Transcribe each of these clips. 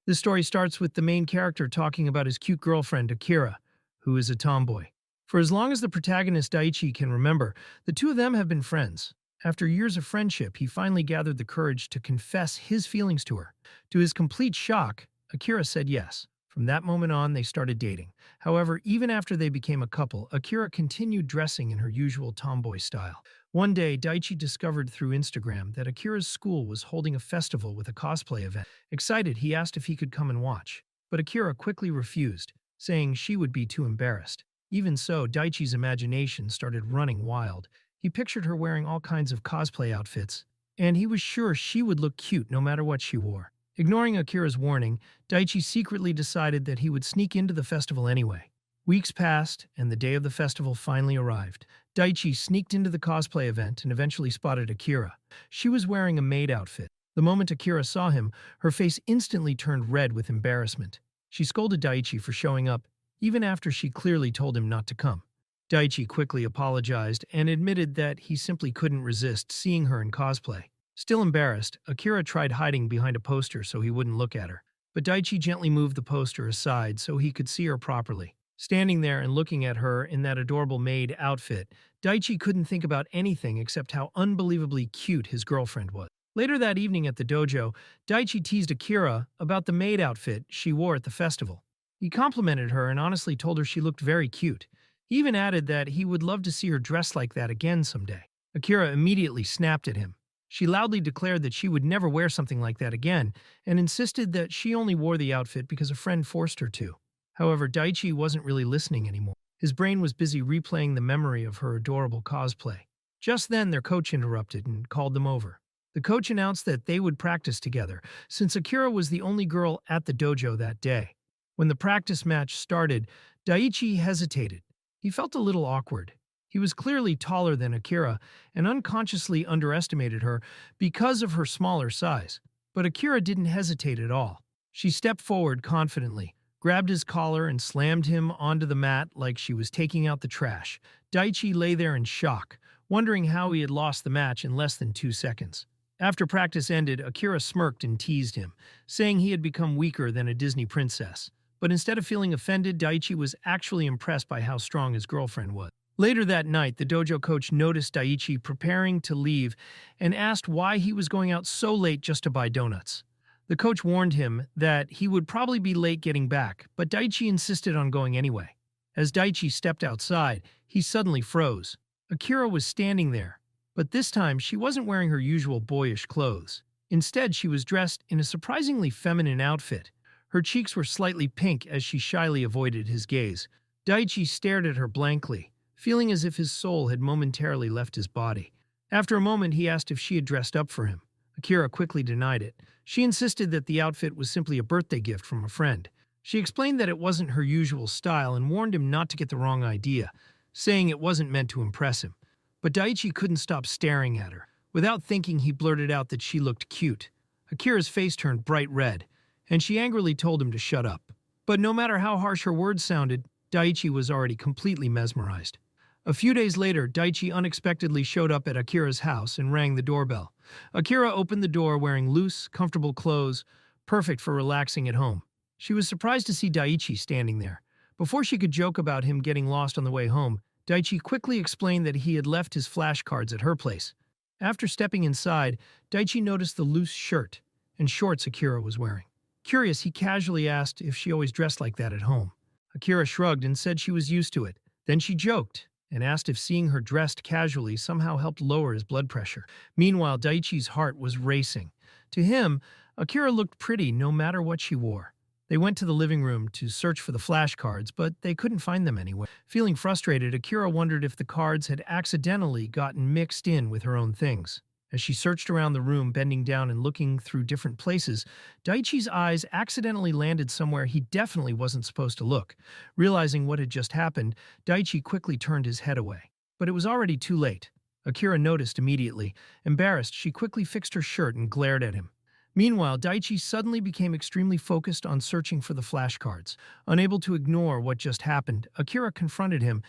This story starts with the main character talking about his cute girlfriend, Akira, who is a tomboy. For as long as the protagonist Daichi can remember, the two of them have been friends. After years of friendship, he finally gathered the courage to confess his feelings to her. To his complete shock, Akira said yes. From that moment on, they started dating. However, even after they became a couple, Akira continued dressing in her usual tomboy style. One day, Daichi discovered through Instagram that Akira's school was holding a festival with a cosplay event. Excited, he asked if he could come and watch. But Akira quickly refused, saying she would be too embarrassed. Even so, Daichi's imagination started running wild. He pictured her wearing all kinds of cosplay outfits, and he was sure she would look cute no matter what she wore. Ignoring Akira's warning, Daichi secretly decided that he would sneak into the festival anyway. Weeks passed, and the day of the festival finally arrived. Daichi sneaked into the cosplay event and eventually spotted Akira. She was wearing a maid outfit. The moment Akira saw him, her face instantly turned red with embarrassment. She scolded Daichi for showing up, even after she clearly told him not to come. Daichi quickly apologized and admitted that he simply couldn't resist seeing her in cosplay. Still embarrassed, Akira tried hiding behind a poster so he wouldn't look at her. But Daichi gently moved the poster aside so he could see her properly. Standing there and looking at her in that adorable maid outfit, Daichi couldn't think about anything except how unbelievably cute his girlfriend was. Later that evening at the dojo, Daichi teased Akira about the maid outfit she wore at the festival. He complimented her and honestly told her she looked very cute. He even added that he would love to see her dressed like that again someday. Akira immediately snapped at him. She loudly declared that she would never wear something like that again and insisted that she only wore the outfit because a friend forced her to. However, Daichi wasn't really listening anymore. His brain was busy replaying the memory of her adorable cosplay. Just then, their coach interrupted and called them over. The coach announced that they would practice together, since Akira was the only girl at the dojo that day. When the practice match started, Daichi hesitated. He felt a little awkward. He was clearly taller than Akira and unconsciously underestimated her because of her smaller size. But Akira didn't hesitate at all. She stepped forward confidently, grabbed his collar and slammed him onto the mat like she was taking out the trash. Daichi lay there in shock, wondering how he had lost the match in less than 2 seconds. After practice ended, Akira smirked and teased him, saying he had become weaker than a Disney princess. But instead of feeling offended, Daichi was actually impressed by how strong his girlfriend was. Later that night, the dojo coach noticed Daichi preparing to leave and asked why he was going out so late just to buy donuts. The coach warned him that he would probably be late getting back, but Daichi insisted on going anyway. As Daichi stepped outside, he suddenly froze. Akira was standing there, but this time she wasn't wearing her usual boyish clothes. Instead, she was dressed in a surprisingly feminine outfit. Her cheeks were slightly pink as she shyly avoided his gaze. Daichi stared at her blankly, feeling as if his soul had momentarily left his body. After a moment, he asked if she had dressed up for him. Akira quickly denied it. She insisted that the outfit was simply a birthday gift from a friend. She explained that it wasn't her usual style and warned him not to get the wrong idea, saying it wasn't meant to impress him. But Daichi couldn't stop staring at her. Without thinking, he blurted out that she looked cute. Akira's face turned bright red, and she angrily told him to shut up. But no matter how harsh her words sounded, Daichi was already completely mesmerized. A few days later, Daichi unexpectedly showed up at Akira's house and rang the doorbell. Akira opened the door wearing loose, comfortable clothes, perfect for relaxing at home. She was surprised to see Daichi standing there. Before she could joke about him getting lost on the way home, Daichi quickly explained that he had left his flashcards at her place. After stepping inside, Daichi noticed the loose shirt and shorts Akira was wearing. Curious, he casually asked if she always dressed like that at home. Akira shrugged and said she was used to it. Then she joked and asked if seeing her dressed casually somehow helped lower his blood pressure. Meanwhile, Daichi's heart was racing. To him, Akira looked pretty no matter what she wore. They went to the living room to search for the flashcards, but they couldn't find them anywhere. Feeling frustrated, Akira wondered if the cards had accidentally gotten mixed in with her own things. As she searched around the room, bending down and looking through different places, Daichi's eyes accidentally landed somewhere he definitely wasn't supposed to look. Realizing what had just happened, Daichi quickly turned his head away. But it was already too late. Akira noticed immediately. Embarrassed, she quickly fixed her shirt and glared at him. Meanwhile, Daichi suddenly became extremely focused on searching for the flashcards. Unable to ignore what just happened, Akira confronted him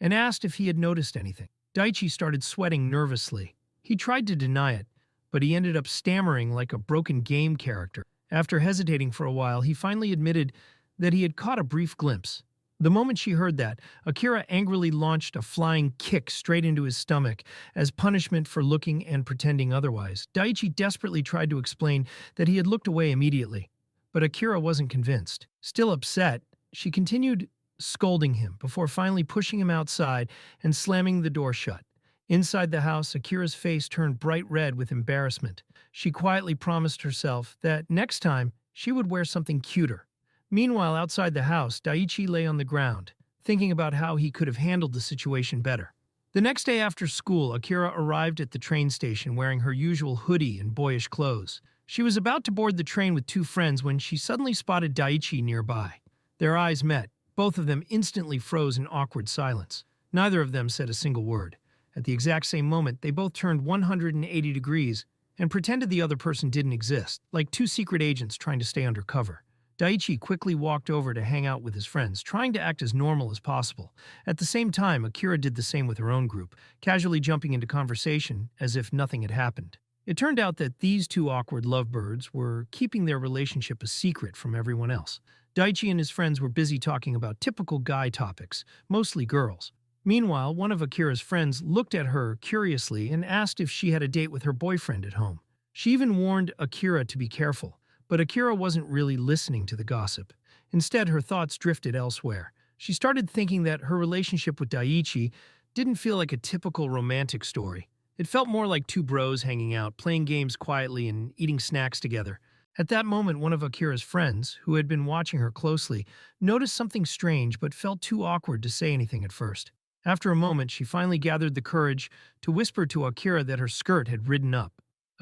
and asked if he had noticed anything. Daichi started sweating nervously. He tried to deny it, but he ended up stammering like a broken game character. After hesitating for a while, he finally admitted that he had caught a brief glimpse. The moment she heard that, Akira angrily launched a flying kick straight into his stomach as punishment for looking and pretending otherwise. Daichi desperately tried to explain that he had looked away immediately, but Akira wasn't convinced. Still upset, she continued scolding him before finally pushing him outside and slamming the door shut. Inside the house, Akira's face turned bright red with embarrassment. She quietly promised herself that next time she would wear something cuter. Meanwhile, outside the house, Daichi lay on the ground, thinking about how he could have handled the situation better. The next day after school, Akira arrived at the train station wearing her usual hoodie and boyish clothes. She was about to board the train with two friends when she suddenly spotted Daichi nearby. Their eyes met. Both of them instantly froze in awkward silence. Neither of them said a single word. At the exact same moment, they both turned 180 degrees and pretended the other person didn't exist, like two secret agents trying to stay undercover. Daichi quickly walked over to hang out with his friends, trying to act as normal as possible. At the same time, Akira did the same with her own group, casually jumping into conversation as if nothing had happened. It turned out that these two awkward lovebirds were keeping their relationship a secret from everyone else. Daichi and his friends were busy talking about typical guy topics, mostly girls. Meanwhile, one of Akira's friends looked at her curiously and asked if she had a date with her boyfriend at home. She even warned Akira to be careful. But Akira wasn't really listening to the gossip. Instead, her thoughts drifted elsewhere. She started thinking that her relationship with Daichi didn't feel like a typical romantic story. It felt more like two bros hanging out, playing games quietly and eating snacks together. At that moment, one of Akira's friends, who had been watching her closely, noticed something strange but felt too awkward to say anything at first. After a moment, she finally gathered the courage to whisper to Akira that her skirt had ridden up.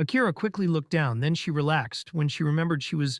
Akira quickly looked down, then she relaxed when she remembered she was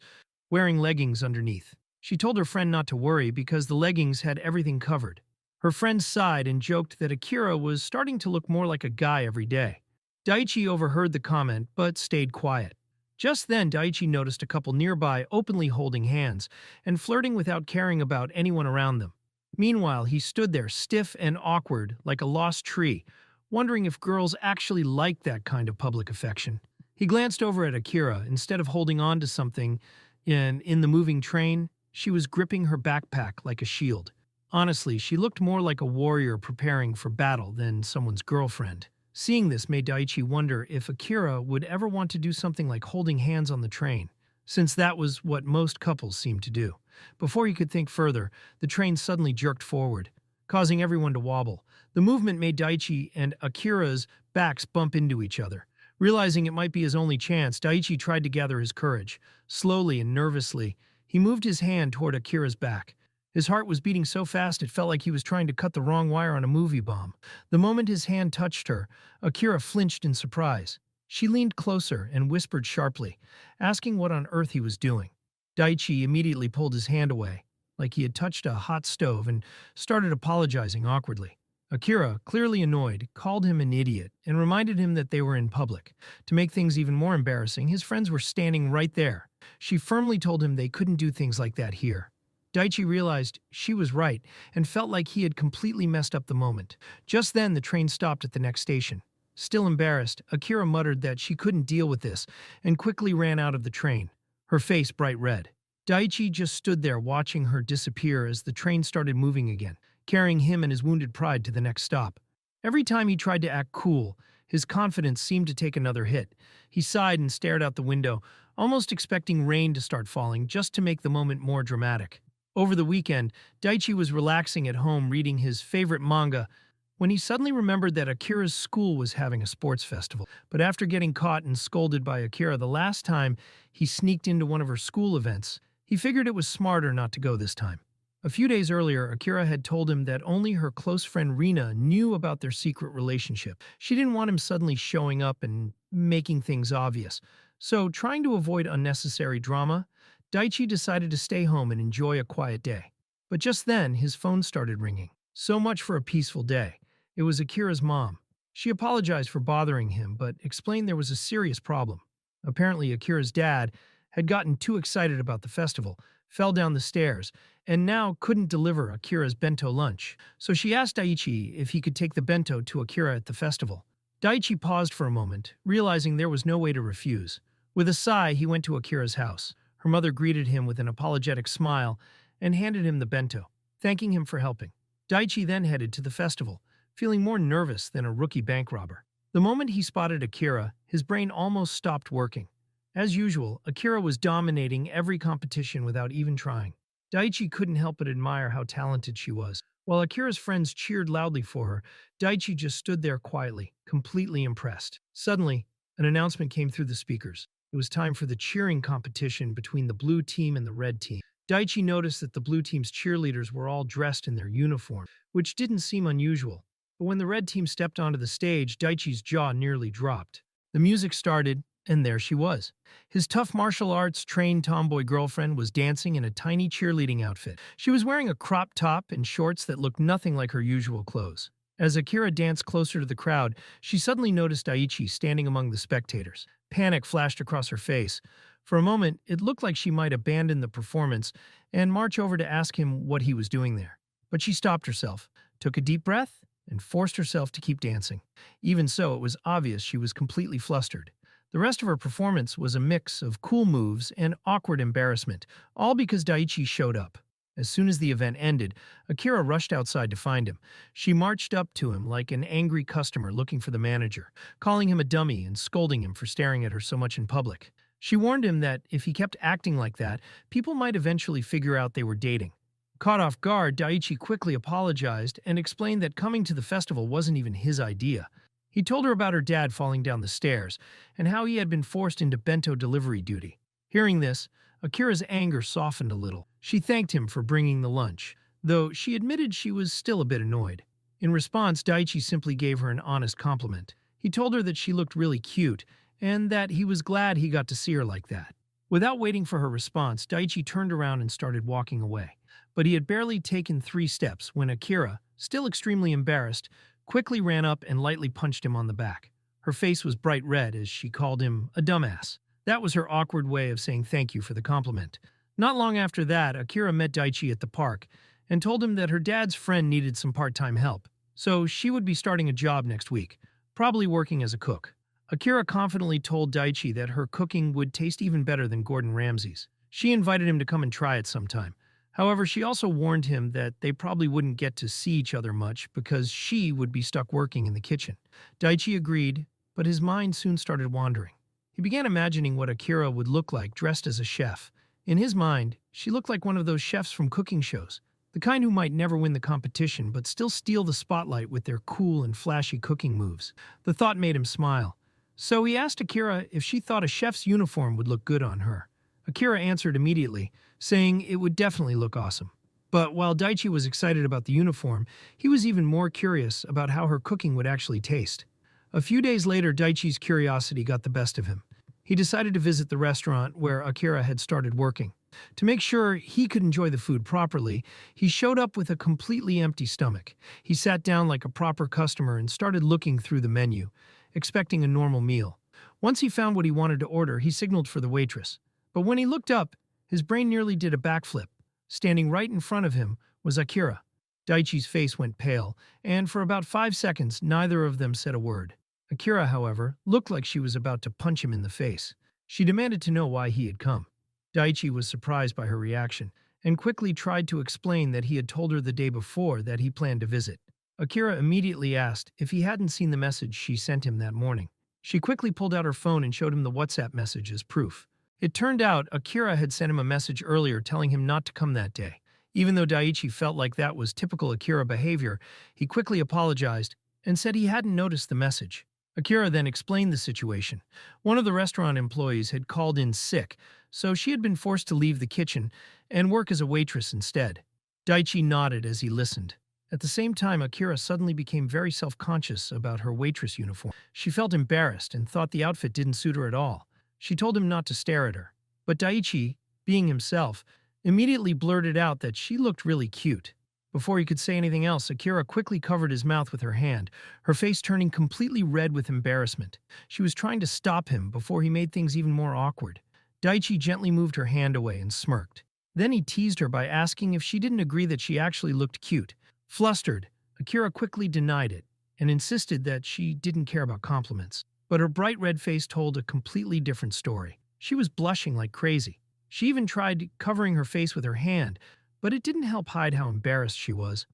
wearing leggings underneath. She told her friend not to worry because the leggings had everything covered. Her friend sighed and joked that Akira was starting to look more like a guy every day. Daichi overheard the comment but stayed quiet. Just then, Daichi noticed a couple nearby openly holding hands and flirting without caring about anyone around them. Meanwhile, he stood there stiff and awkward like a lost tree, wondering if girls actually liked that kind of public affection. He glanced over at Akira. Instead of holding on to something in the moving train, she was gripping her backpack like a shield. Honestly, she looked more like a warrior preparing for battle than someone's girlfriend. Seeing this made Daichi wonder if Akira would ever want to do something like holding hands on the train, since that was what most couples seemed to do. Before he could think further, the train suddenly jerked forward, causing everyone to wobble. The movement made Daichi and Akira's backs bump into each other. Realizing it might be his only chance, Daichi tried to gather his courage. Slowly and nervously, he moved his hand toward Akira's back. His heart was beating so fast it felt like he was trying to cut the wrong wire on a movie bomb. The moment his hand touched her, Akira flinched in surprise. She leaned closer and whispered sharply, asking what on earth he was doing. Daichi immediately pulled his hand away, like he had touched a hot stove, and started apologizing awkwardly. Akira, clearly annoyed, called him an idiot and reminded him that they were in public. To make things even more embarrassing, his friends were standing right there. She firmly told him they couldn't do things like that here. Daichi realized she was right and felt like he had completely messed up the moment. Just then, the train stopped at the next station. Still embarrassed, Akira muttered that she couldn't deal with this and quickly ran out of the train, her face bright red. Daichi just stood there watching her disappear as the train started moving again, carrying him and his wounded pride to the next stop. Every time he tried to act cool, his confidence seemed to take another hit. He sighed and stared out the window, almost expecting rain to start falling just to make the moment more dramatic. Over the weekend, Daichi was relaxing at home reading his favorite manga when he suddenly remembered that Akira's school was having a sports festival. But after getting caught and scolded by Akira the last time he sneaked into one of her school events, he figured it was smarter not to go this time. A few days earlier, Akira had told him that only her close friend Reina knew about their secret relationship. She didn't want him suddenly showing up and making things obvious. So, trying to avoid unnecessary drama, Daichi decided to stay home and enjoy a quiet day. But just then, his phone started ringing. So much for a peaceful day. It was Akira's mom. She apologized for bothering him, but explained there was a serious problem. Apparently, Akira's dad had gotten too excited about the festival, fell down the stairs, and now couldn't deliver Akira's bento lunch. So she asked Daichi if he could take the bento to Akira at the festival. Daichi paused for a moment, realizing there was no way to refuse. With a sigh, he went to Akira's house. Her mother greeted him with an apologetic smile and handed him the bento, thanking him for helping. Daichi then headed to the festival, feeling more nervous than a rookie bank robber. The moment he spotted Akira, his brain almost stopped working. As usual, Akira was dominating every competition without even trying. Daichi couldn't help but admire how talented she was. While Akira's friends cheered loudly for her, Daichi just stood there quietly, completely impressed. Suddenly, an announcement came through the speakers. It was time for the cheering competition between the blue team and the red team. Daichi noticed that the blue team's cheerleaders were all dressed in their uniform, which didn't seem unusual. But when the red team stepped onto the stage, Daichi's jaw nearly dropped. The music started, and there she was. His tough martial arts trained tomboy girlfriend was dancing in a tiny cheerleading outfit. She was wearing a crop top and shorts that looked nothing like her usual clothes. As Akira danced closer to the crowd, she suddenly noticed Daichi standing among the spectators. Panic flashed across her face. For a moment, it looked like she might abandon the performance and march over to ask him what he was doing there. But she stopped herself, took a deep breath, and forced herself to keep dancing. Even so, it was obvious she was completely flustered. The rest of her performance was a mix of cool moves and awkward embarrassment, all because Daichi showed up. As soon as the event ended, Akira rushed outside to find him. She marched up to him like an angry customer looking for the manager, calling him a dummy and scolding him for staring at her so much in public. She warned him that if he kept acting like that, people might eventually figure out they were dating. Caught off guard, Daichi quickly apologized and explained that coming to the festival wasn't even his idea. He told her about her dad falling down the stairs and how he had been forced into bento delivery duty. Hearing this, Akira's anger softened a little. She thanked him for bringing the lunch, though she admitted she was still a bit annoyed. In response, Daichi simply gave her an honest compliment. He told her that she looked really cute and that he was glad he got to see her like that. Without waiting for her response, Daichi turned around and started walking away. But he had barely taken 3 steps when Akira, still extremely embarrassed, quickly ran up and lightly punched him on the back. Her face was bright red as she called him a dumbass. That was her awkward way of saying thank you for the compliment. Not long after that, Akira met Daichi at the park and told him that her dad's friend needed some part-time help, so she would be starting a job next week, probably working as a cook. Akira confidently told Daichi that her cooking would taste even better than Gordon Ramsay's. She invited him to come and try it sometime. However, she also warned him that they probably wouldn't get to see each other much because she would be stuck working in the kitchen. Daichi agreed, but his mind soon started wandering. He began imagining what Akira would look like dressed as a chef. In his mind, she looked like one of those chefs from cooking shows, the kind who might never win the competition but still steal the spotlight with their cool and flashy cooking moves. The thought made him smile. So he asked Akira if she thought a chef's uniform would look good on her. Akira answered immediately, saying it would definitely look awesome. But while Daichi was excited about the uniform, he was even more curious about how her cooking would actually taste. A few days later, Daichi's curiosity got the best of him. He decided to visit the restaurant where Akira had started working. To make sure he could enjoy the food properly, he showed up with a completely empty stomach. He sat down like a proper customer and started looking through the menu, expecting a normal meal. Once he found what he wanted to order, he signaled for the waitress. But when he looked up, his brain nearly did a backflip. Standing right in front of him was Akira. Daichi's face went pale, and for about 5 seconds, neither of them said a word. Akira, however, looked like she was about to punch him in the face. She demanded to know why he had come. Daichi was surprised by her reaction, and quickly tried to explain that he had told her the day before that he planned to visit. Akira immediately asked if he hadn't seen the message she sent him that morning. She quickly pulled out her phone and showed him the WhatsApp message as proof. It turned out Akira had sent him a message earlier telling him not to come that day. Even though Daichi felt like that was typical Akira behavior, he quickly apologized and said he hadn't noticed the message. Akira then explained the situation. One of the restaurant employees had called in sick, so she had been forced to leave the kitchen and work as a waitress instead. Daichi nodded as he listened. At the same time, Akira suddenly became very self-conscious about her waitress uniform. She felt embarrassed and thought the outfit didn't suit her at all. She told him not to stare at her. But Daichi, being himself, immediately blurted out that she looked really cute. Before he could say anything else, Akira quickly covered his mouth with her hand, her face turning completely red with embarrassment. She was trying to stop him before he made things even more awkward. Daichi gently moved her hand away and smirked. Then he teased her by asking if she didn't agree that she actually looked cute. Flustered, Akira quickly denied it and insisted that she didn't care about compliments. But her bright red face told a completely different story. She was blushing like crazy. She even tried covering her face with her hand, but it didn't help hide how embarrassed she was.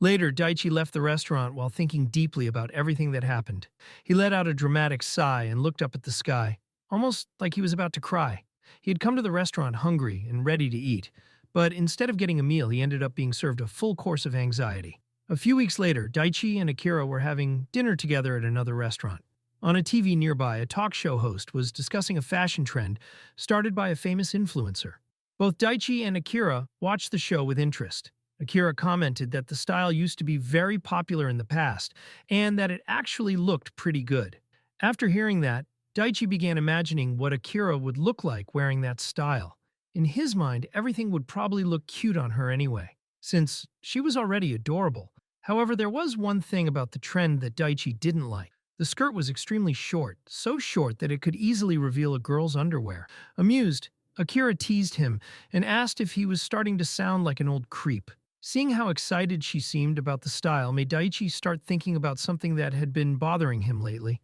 Later, Daichi left the restaurant while thinking deeply about everything that happened. He let out a dramatic sigh and looked up at the sky, almost like he was about to cry. He had come to the restaurant hungry and ready to eat, but instead of getting a meal, he ended up being served a full course of anxiety. A few weeks later, Daichi and Akira were having dinner together at another restaurant. On a TV nearby, a talk show host was discussing a fashion trend started by a famous influencer. Both Daichi and Akira watched the show with interest. Akira commented that the style used to be very popular in the past and that it actually looked pretty good. After hearing that, Daichi began imagining what Akira would look like wearing that style. In his mind, everything would probably look cute on her anyway, since she was already adorable. However, there was one thing about the trend that Daichi didn't like. The skirt was extremely short, so short that it could easily reveal a girl's underwear. Amused, Akira teased him and asked if he was starting to sound like an old creep. Seeing how excited she seemed about the style made Daichi start thinking about something that had been bothering him lately.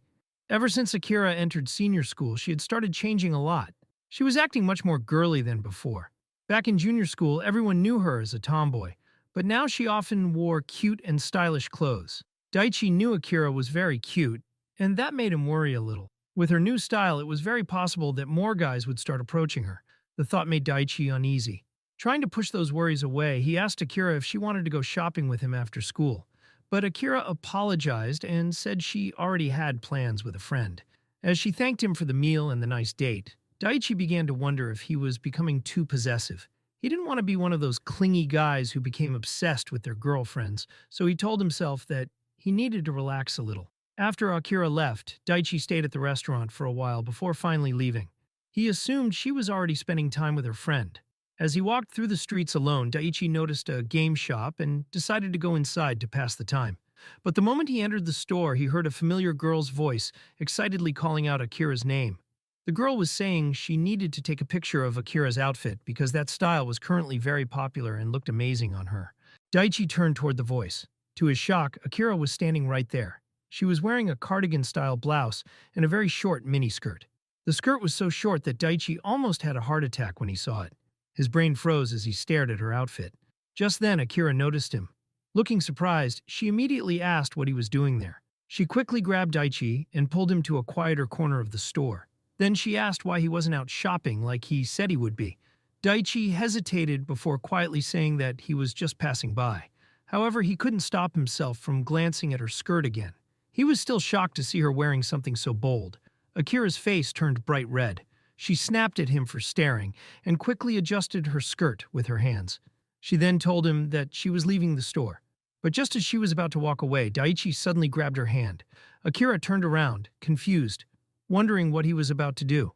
Ever since Akira entered senior school, she had started changing a lot. She was acting much more girly than before. Back in junior school, everyone knew her as a tomboy, but now she often wore cute and stylish clothes. Daichi knew Akira was very cute, and that made him worry a little. With her new style, it was very possible that more guys would start approaching her. The thought made Daichi uneasy. Trying to push those worries away, he asked Akira if she wanted to go shopping with him after school. But Akira apologized and said she already had plans with a friend. As she thanked him for the meal and the nice date, Daichi began to wonder if he was becoming too possessive. He didn't want to be one of those clingy guys who became obsessed with their girlfriends, so he told himself that he needed to relax a little. After Akira left, Daichi stayed at the restaurant for a while before finally leaving. He assumed she was already spending time with her friend. As he walked through the streets alone, Daichi noticed a game shop and decided to go inside to pass the time. But the moment he entered the store, he heard a familiar girl's voice, excitedly calling out Akira's name. The girl was saying she needed to take a picture of Akira's outfit because that style was currently very popular and looked amazing on her. Daichi turned toward the voice. To his shock, Akira was standing right there. She was wearing a cardigan-style blouse and a very short miniskirt. The skirt was so short that Daichi almost had a heart attack when he saw it. His brain froze as he stared at her outfit. Just then, Akira noticed him. Looking surprised, she immediately asked what he was doing there. She quickly grabbed Daichi and pulled him to a quieter corner of the store. Then she asked why he wasn't out shopping like he said he would be. Daichi hesitated before quietly saying that he was just passing by. However, he couldn't stop himself from glancing at her skirt again. He was still shocked to see her wearing something so bold. Akira's face turned bright red. She snapped at him for staring and quickly adjusted her skirt with her hands. She then told him that she was leaving the store. But just as she was about to walk away, Daichi suddenly grabbed her hand. Akira turned around, confused, wondering what he was about to do.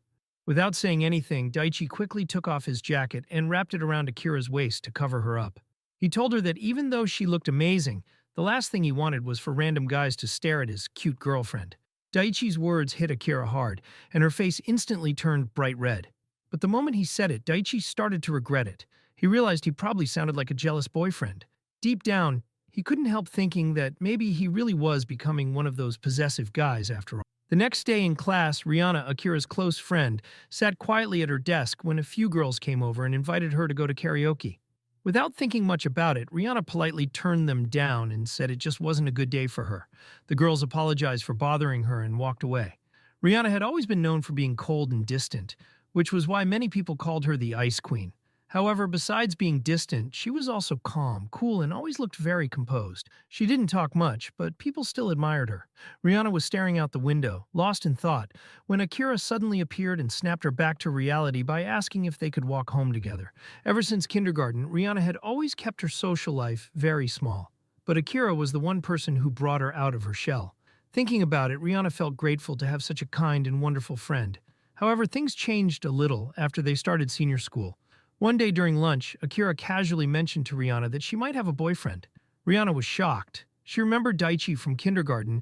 Without saying anything, Daichi quickly took off his jacket and wrapped it around Akira's waist to cover her up. He told her that even though she looked amazing, the last thing he wanted was for random guys to stare at his cute girlfriend. Daichi's words hit Akira hard, and her face instantly turned bright red. But the moment he said it, Daichi started to regret it. He realized he probably sounded like a jealous boyfriend. Deep down, he couldn't help thinking that maybe he really was becoming one of those possessive guys after all. The next day in class, Reina, Akira's close friend, sat quietly at her desk when a few girls came over and invited her to go to karaoke. Without thinking much about it, Reina politely turned them down and said it just wasn't a good day for her. The girls apologized for bothering her and walked away. Reina had always been known for being cold and distant, which was why many people called her the Ice Queen. However, besides being distant, she was also calm, cool, and always looked very composed. She didn't talk much, but people still admired her. Reina was staring out the window, lost in thought, when Akira suddenly appeared and snapped her back to reality by asking if they could walk home together. Ever since kindergarten, Reina had always kept her social life very small. But Akira was the one person who brought her out of her shell. Thinking about it, Reina felt grateful to have such a kind and wonderful friend. However, things changed a little after they started senior school. One day during lunch, Akira casually mentioned to Reina that she might have a boyfriend. Reina was shocked. She remembered Daichi from kindergarten,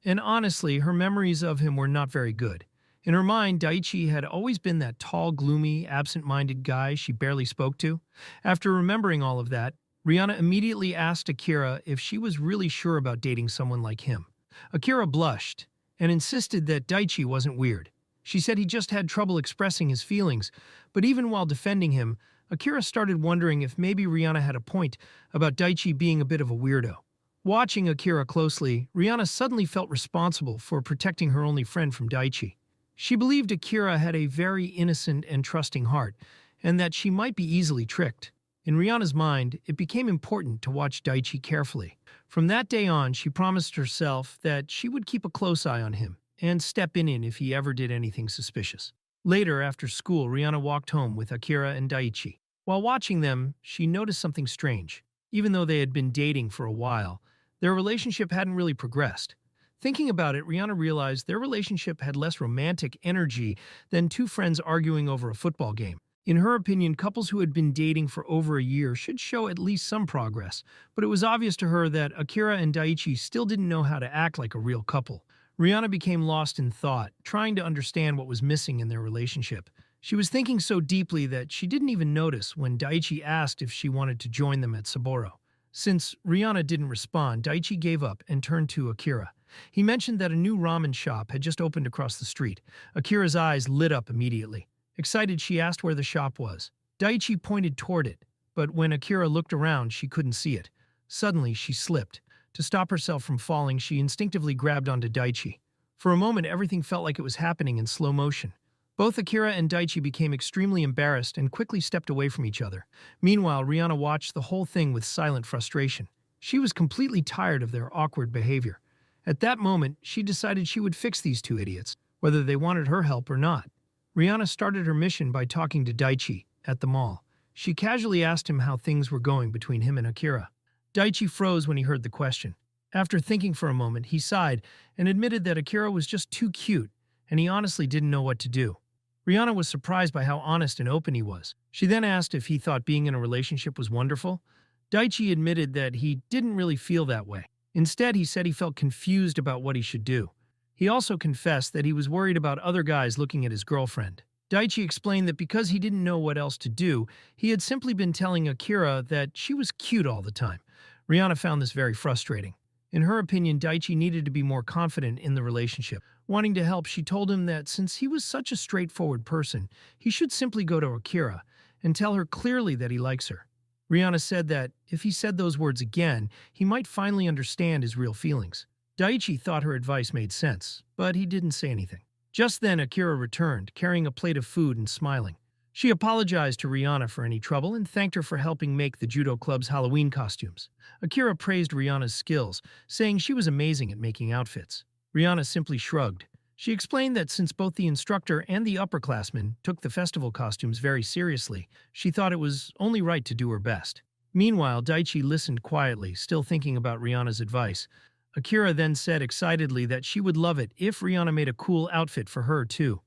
and honestly, her memories of him were not very good. In her mind, Daichi had always been that tall, gloomy, absent-minded guy she barely spoke to. After remembering all of that, Reina immediately asked Akira if she was really sure about dating someone like him. Akira blushed and insisted that Daichi wasn't weird. She said he just had trouble expressing his feelings, but even while defending him, Akira started wondering if maybe Rihanna had a point about Daichi being a bit of a weirdo. Watching Akira closely, Rihanna suddenly felt responsible for protecting her only friend from Daichi. She believed Akira had a very innocent and trusting heart, and that she might be easily tricked. In Rihanna's mind, it became important to watch Daichi carefully. From that day on, she promised herself that she would keep a close eye on him and step in if he ever did anything suspicious. Later, after school, Rihanna walked home with Akira and Daichi. While watching them, she noticed something strange. Even though they had been dating for a while, their relationship hadn't really progressed. Thinking about it, Rihanna realized their relationship had less romantic energy than two friends arguing over a football game. In her opinion, couples who had been dating for over a year should show at least some progress, but it was obvious to her that Akira and Daichi still didn't know how to act like a real couple. Rihanna became lost in thought, trying to understand what was missing in their relationship. She was thinking so deeply that she didn't even notice when Daichi asked if she wanted to join them at Sapporo. Since Rihanna didn't respond, Daichi gave up and turned to Akira. He mentioned that a new ramen shop had just opened across the street. Akira's eyes lit up immediately. Excited, she asked where the shop was. Daichi pointed toward it, but when Akira looked around, she couldn't see it. Suddenly, she slipped. To stop herself from falling, she instinctively grabbed onto Daichi. For a moment, everything felt like it was happening in slow motion. Both Akira and Daichi became extremely embarrassed and quickly stepped away from each other. Meanwhile, Rihanna watched the whole thing with silent frustration. She was completely tired of their awkward behavior. At that moment, she decided she would fix these two idiots, whether they wanted her help or not. Rihanna started her mission by talking to Daichi at the mall. She casually asked him how things were going between him and Akira. Daichi froze when he heard the question. After thinking for a moment, he sighed and admitted that Akira was just too cute, and he honestly didn't know what to do. Rihanna was surprised by how honest and open he was. She then asked if he thought being in a relationship was wonderful. Daichi admitted that he didn't really feel that way. Instead, he said he felt confused about what he should do. He also confessed that he was worried about other guys looking at his girlfriend. Daichi explained that because he didn't know what else to do, he had simply been telling Akira that she was cute all the time. Rihanna found this very frustrating. In her opinion, Daichi needed to be more confident in the relationship. Wanting to help, she told him that since he was such a straightforward person, he should simply go to Akira and tell her clearly that he likes her. Rihanna said that if he said those words again, he might finally understand his real feelings. Daichi thought her advice made sense, but he didn't say anything. Just then, Akira returned, carrying a plate of food and smiling. She apologized to Rihanna for any trouble and thanked her for helping make the Judo Club's Halloween costumes. Akira praised Rihanna's skills, saying she was amazing at making outfits. Rihanna simply shrugged. She explained that since both the instructor and the upperclassmen took the festival costumes very seriously, she thought it was only right to do her best. Meanwhile, Daichi listened quietly, still thinking about Rihanna's advice. Akira then said excitedly that she would love it if Rihanna made a cool outfit for her, too.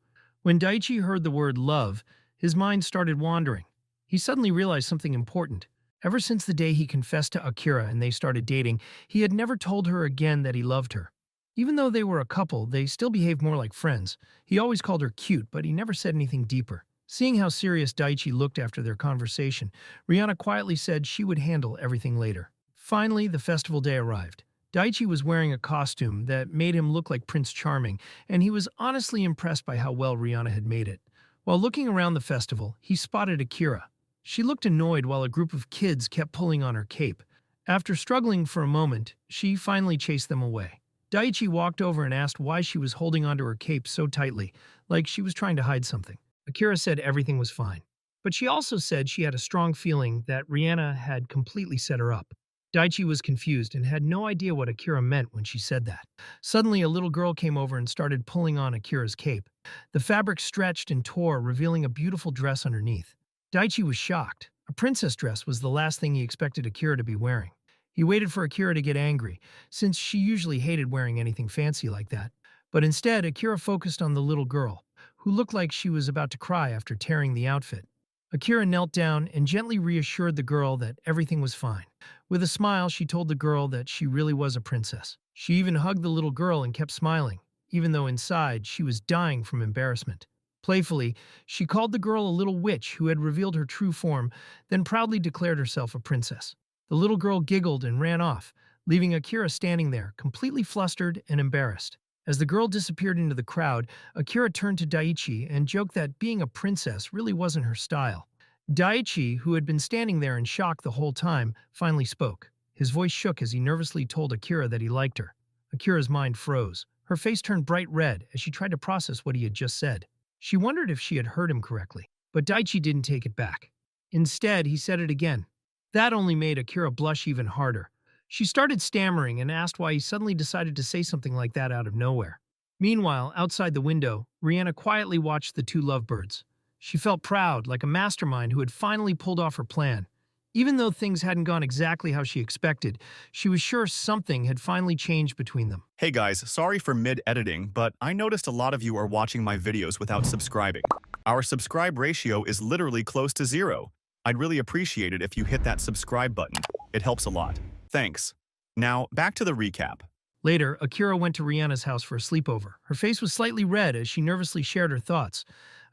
When Daichi heard the word love, his mind started wandering. He suddenly realized something important. Ever since the day he confessed to Akira and they started dating, he had never told her again that he loved her. Even though they were a couple, they still behaved more like friends. He always called her cute, but he never said anything deeper. Seeing how serious Daichi looked after their conversation, Rihanna quietly said she would handle everything later. Finally, the festival day arrived. Daichi was wearing a costume that made him look like Prince Charming, and he was honestly impressed by how well Rihanna had made it. While looking around the festival, he spotted Akira. She looked annoyed while a group of kids kept pulling on her cape. After struggling for a moment, she finally chased them away. Daichi walked over and asked why she was holding onto her cape so tightly, like she was trying to hide something. Akira said everything was fine, but she also said she had a strong feeling that Rihanna had completely set her up. Daichi was confused and had no idea what Akira meant when she said that. Suddenly, a little girl came over and started pulling on Akira's cape. The fabric stretched and tore, revealing a beautiful dress underneath. Daichi was shocked. A princess dress was the last thing he expected Akira to be wearing. He waited for Akira to get angry, since she usually hated wearing anything fancy like that. But instead, Akira focused on the little girl, who looked like she was about to cry after tearing the outfit. Akira knelt down and gently reassured the girl that everything was fine. With a smile, she told the girl that she really was a princess. She even hugged the little girl and kept smiling, even though inside she was dying from embarrassment. Playfully, she called the girl a little witch who had revealed her true form, then proudly declared herself a princess. The little girl giggled and ran off, leaving Akira standing there, completely flustered and embarrassed. As the girl disappeared into the crowd, Akira turned to Daichi and joked that being a princess really wasn't her style. Daichi, who had been standing there in shock the whole time, finally spoke. His voice shook as he nervously told Akira that he liked her. Akira's mind froze. Her face turned bright red as she tried to process what he had just said. She wondered if she had heard him correctly, but Daichi didn't take it back. Instead, he said it again. That only made Akira blush even harder. She started stammering and asked why he suddenly decided to say something like that out of nowhere. Meanwhile, outside the window, Reina quietly watched the two lovebirds. She felt proud, like a mastermind who had finally pulled off her plan. Even though things hadn't gone exactly how she expected, she was sure something had finally changed between them. Hey guys, sorry for mid-editing, but I noticed a lot of you are watching my videos without subscribing. Our subscribe ratio is literally close to 0. I'd really appreciate it if you hit that subscribe button. It helps a lot. Thanks. Now, back to the recap. Later, Akira went to Rihanna's house for a sleepover. Her face was slightly red as she nervously shared her thoughts.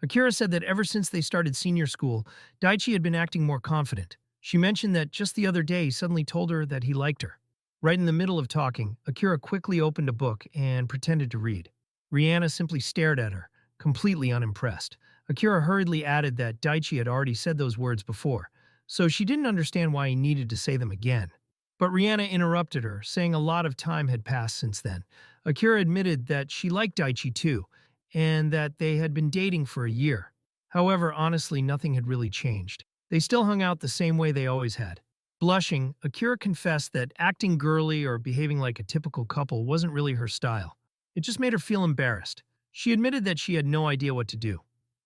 Akira said that ever since they started senior school, Daichi had been acting more confident. She mentioned that just the other day he suddenly told her that he liked her. Right in the middle of talking, Akira quickly opened a book and pretended to read. Rihanna simply stared at her, completely unimpressed. Akira hurriedly added that Daichi had already said those words before, so she didn't understand why he needed to say them again. But Rihanna interrupted her, saying a lot of time had passed since then. Akira admitted that she liked Daichi too, and that they had been dating for a year. However, honestly, nothing had really changed. They still hung out the same way they always had. Blushing, Akira confessed that acting girly or behaving like a typical couple wasn't really her style. It just made her feel embarrassed. She admitted that she had no idea what to do.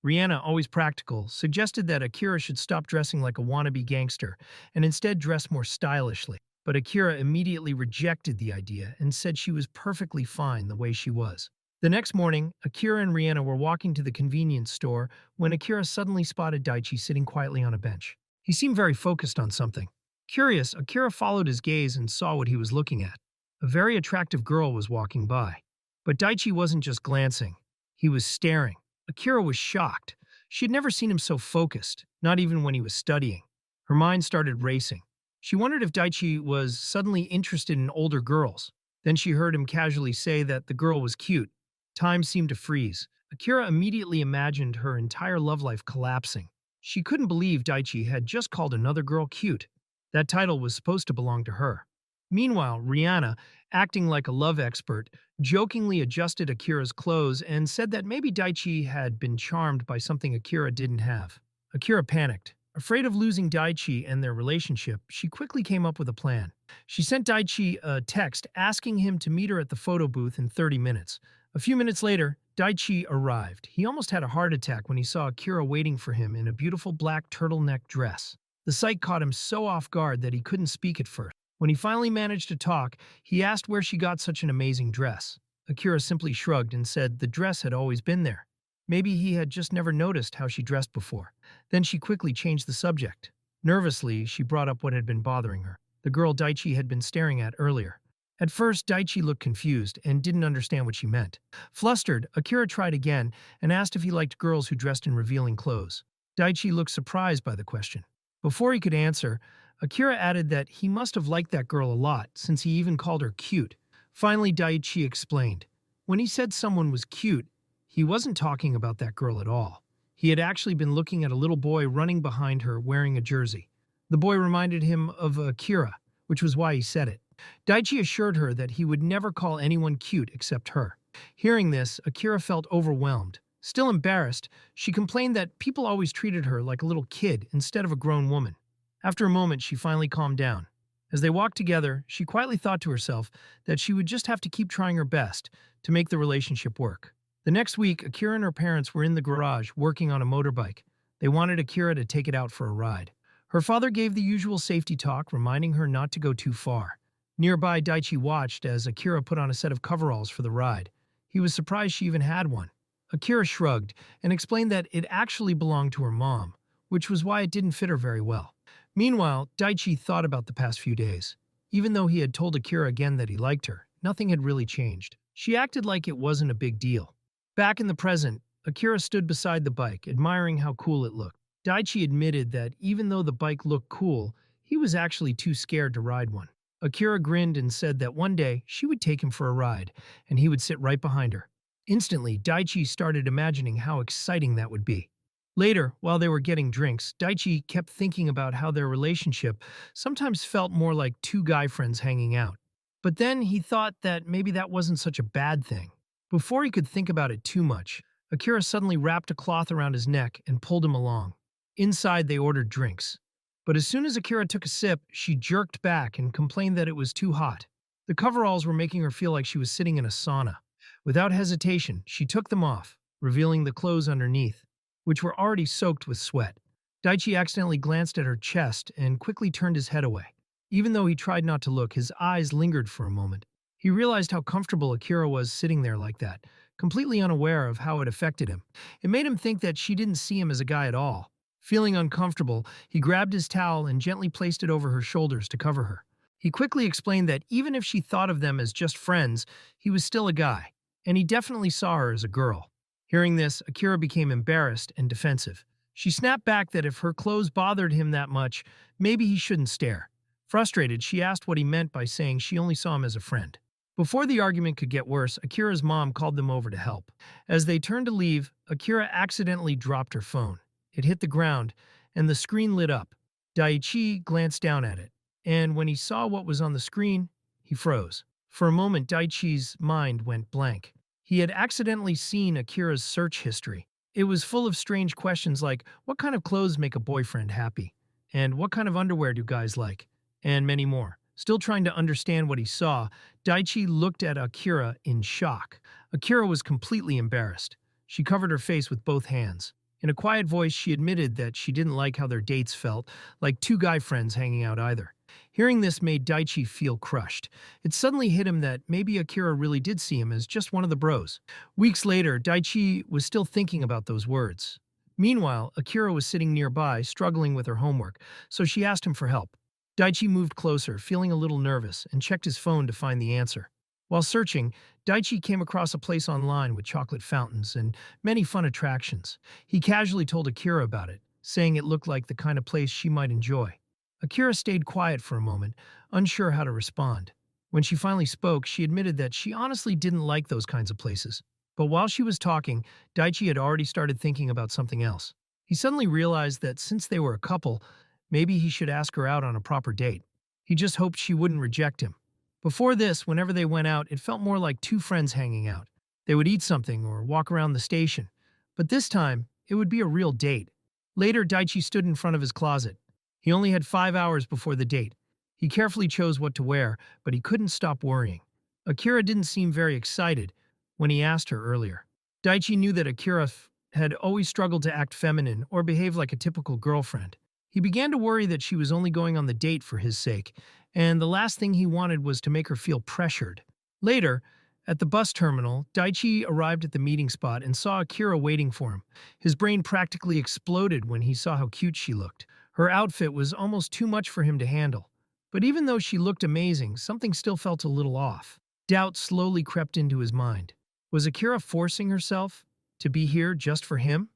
Rihanna, always practical, suggested that Akira should stop dressing like a wannabe gangster and instead dress more stylishly. But Akira immediately rejected the idea and said she was perfectly fine the way she was. The next morning, Akira and Rihanna were walking to the convenience store when Akira suddenly spotted Daichi sitting quietly on a bench. He seemed very focused on something. Curious, Akira followed his gaze and saw what he was looking at. A very attractive girl was walking by. But Daichi wasn't just glancing. He was staring. Akira was shocked. She had never seen him so focused, not even when he was studying. Her mind started racing. She wondered if Daichi was suddenly interested in older girls. Then she heard him casually say that the girl was cute. Time seemed to freeze. Akira immediately imagined her entire love life collapsing. She couldn't believe Daichi had just called another girl cute. That title was supposed to belong to her. Meanwhile, Rihanna, acting like a love expert, jokingly adjusted Akira's clothes and said that maybe Daichi had been charmed by something Akira didn't have. Akira panicked. Afraid of losing Daichi and their relationship, she quickly came up with a plan. She sent Daichi a text asking him to meet her at the photo booth in 30 minutes. A few minutes later, Daichi arrived. He almost had a heart attack when he saw Akira waiting for him in a beautiful black turtleneck dress. The sight caught him so off guard that he couldn't speak at first. When he finally managed to talk, he asked where she got such an amazing dress. Akira simply shrugged and said the dress had always been there. Maybe he had just never noticed how she dressed before. Then she quickly changed the subject. Nervously, she brought up what had been bothering her, the girl Daichi had been staring at earlier. At first, Daichi looked confused and didn't understand what she meant. Flustered, Akira tried again and asked if he liked girls who dressed in revealing clothes. Daichi looked surprised by the question. Before he could answer, Akira added that he must have liked that girl a lot since he even called her cute. Finally, Daichi explained. When he said someone was cute, he wasn't talking about that girl at all. He had actually been looking at a little boy running behind her wearing a jersey. The boy reminded him of Akira, which was why he said it. Daichi assured her that he would never call anyone cute except her. Hearing this, Akira felt overwhelmed. Still embarrassed, she complained that people always treated her like a little kid instead of a grown woman. After a moment, she finally calmed down. As they walked together, she quietly thought to herself that she would just have to keep trying her best to make the relationship work. The next week, Akira and her parents were in the garage working on a motorbike. They wanted Akira to take it out for a ride. Her father gave the usual safety talk, reminding her not to go too far. Nearby, Daichi watched as Akira put on a set of coveralls for the ride. He was surprised she even had one. Akira shrugged and explained that it actually belonged to her mom, which was why it didn't fit her very well. Meanwhile, Daichi thought about the past few days. Even though he had told Akira again that he liked her, nothing had really changed. She acted like it wasn't a big deal. Back in the present, Akira stood beside the bike, admiring how cool it looked. Daichi admitted that even though the bike looked cool, he was actually too scared to ride one. Akira grinned and said that one day she would take him for a ride, and he would sit right behind her. Instantly, Daichi started imagining how exciting that would be. Later, while they were getting drinks, Daichi kept thinking about how their relationship sometimes felt more like two guy friends hanging out. But then he thought that maybe that wasn't such a bad thing. Before he could think about it too much, Akira suddenly wrapped a cloth around his neck and pulled him along. Inside, they ordered drinks. But as soon as Akira took a sip, she jerked back and complained that it was too hot. The coveralls were making her feel like she was sitting in a sauna. Without hesitation, she took them off, revealing the clothes underneath, which were already soaked with sweat. Daichi accidentally glanced at her chest and quickly turned his head away. Even though he tried not to look, his eyes lingered for a moment. He realized how comfortable Akira was sitting there like that, completely unaware of how it affected him. It made him think that she didn't see him as a guy at all. Feeling uncomfortable, he grabbed his towel and gently placed it over her shoulders to cover her. He quickly explained that even if she thought of them as just friends, he was still a guy, and he definitely saw her as a girl. Hearing this, Akira became embarrassed and defensive. She snapped back that if her clothes bothered him that much, maybe he shouldn't stare. Frustrated, she asked what he meant by saying she only saw him as a friend. Before the argument could get worse, Akira's mom called them over to help. As they turned to leave, Akira accidentally dropped her phone. It hit the ground, and the screen lit up. Daichi glanced down at it, and when he saw what was on the screen, he froze. For a moment, Daichi's mind went blank. He had accidentally seen Akira's search history. It was full of strange questions like, what kind of clothes make a boyfriend happy? And what kind of underwear do guys like? And many more. Still trying to understand what he saw, Daichi looked at Akira in shock. Akira was completely embarrassed. She covered her face with both hands. In a quiet voice, she admitted that she didn't like how their dates felt, like two guy friends hanging out either. Hearing this made Daichi feel crushed. It suddenly hit him that maybe Akira really did see him as just one of the bros. Weeks later, Daichi was still thinking about those words. Meanwhile, Akira was sitting nearby, struggling with her homework, so she asked him for help. Daichi moved closer, feeling a little nervous, and checked his phone to find the answer. While searching, Daichi came across a place online with chocolate fountains and many fun attractions. He casually told Akira about it, saying it looked like the kind of place she might enjoy. Akira stayed quiet for a moment, unsure how to respond. When she finally spoke, she admitted that she honestly didn't like those kinds of places. But while she was talking, Daichi had already started thinking about something else. He suddenly realized that since they were a couple, maybe he should ask her out on a proper date. He just hoped she wouldn't reject him. Before this, whenever they went out, it felt more like two friends hanging out. They would eat something or walk around the station. But this time, it would be a real date. Later, Daichi stood in front of his closet. He only had 5 hours before the date. He carefully chose what to wear, but he couldn't stop worrying. Akira didn't seem very excited when he asked her earlier. Daichi knew that Akira had always struggled to act feminine or behave like a typical girlfriend. He began to worry that she was only going on the date for his sake, and the last thing he wanted was to make her feel pressured. Later, at the bus terminal, Daichi arrived at the meeting spot and saw Akira waiting for him. His brain practically exploded when he saw how cute she looked. Her outfit was almost too much for him to handle. But even though she looked amazing, something still felt a little off. Doubt slowly crept into his mind. Was Akira forcing herself to be here just for him?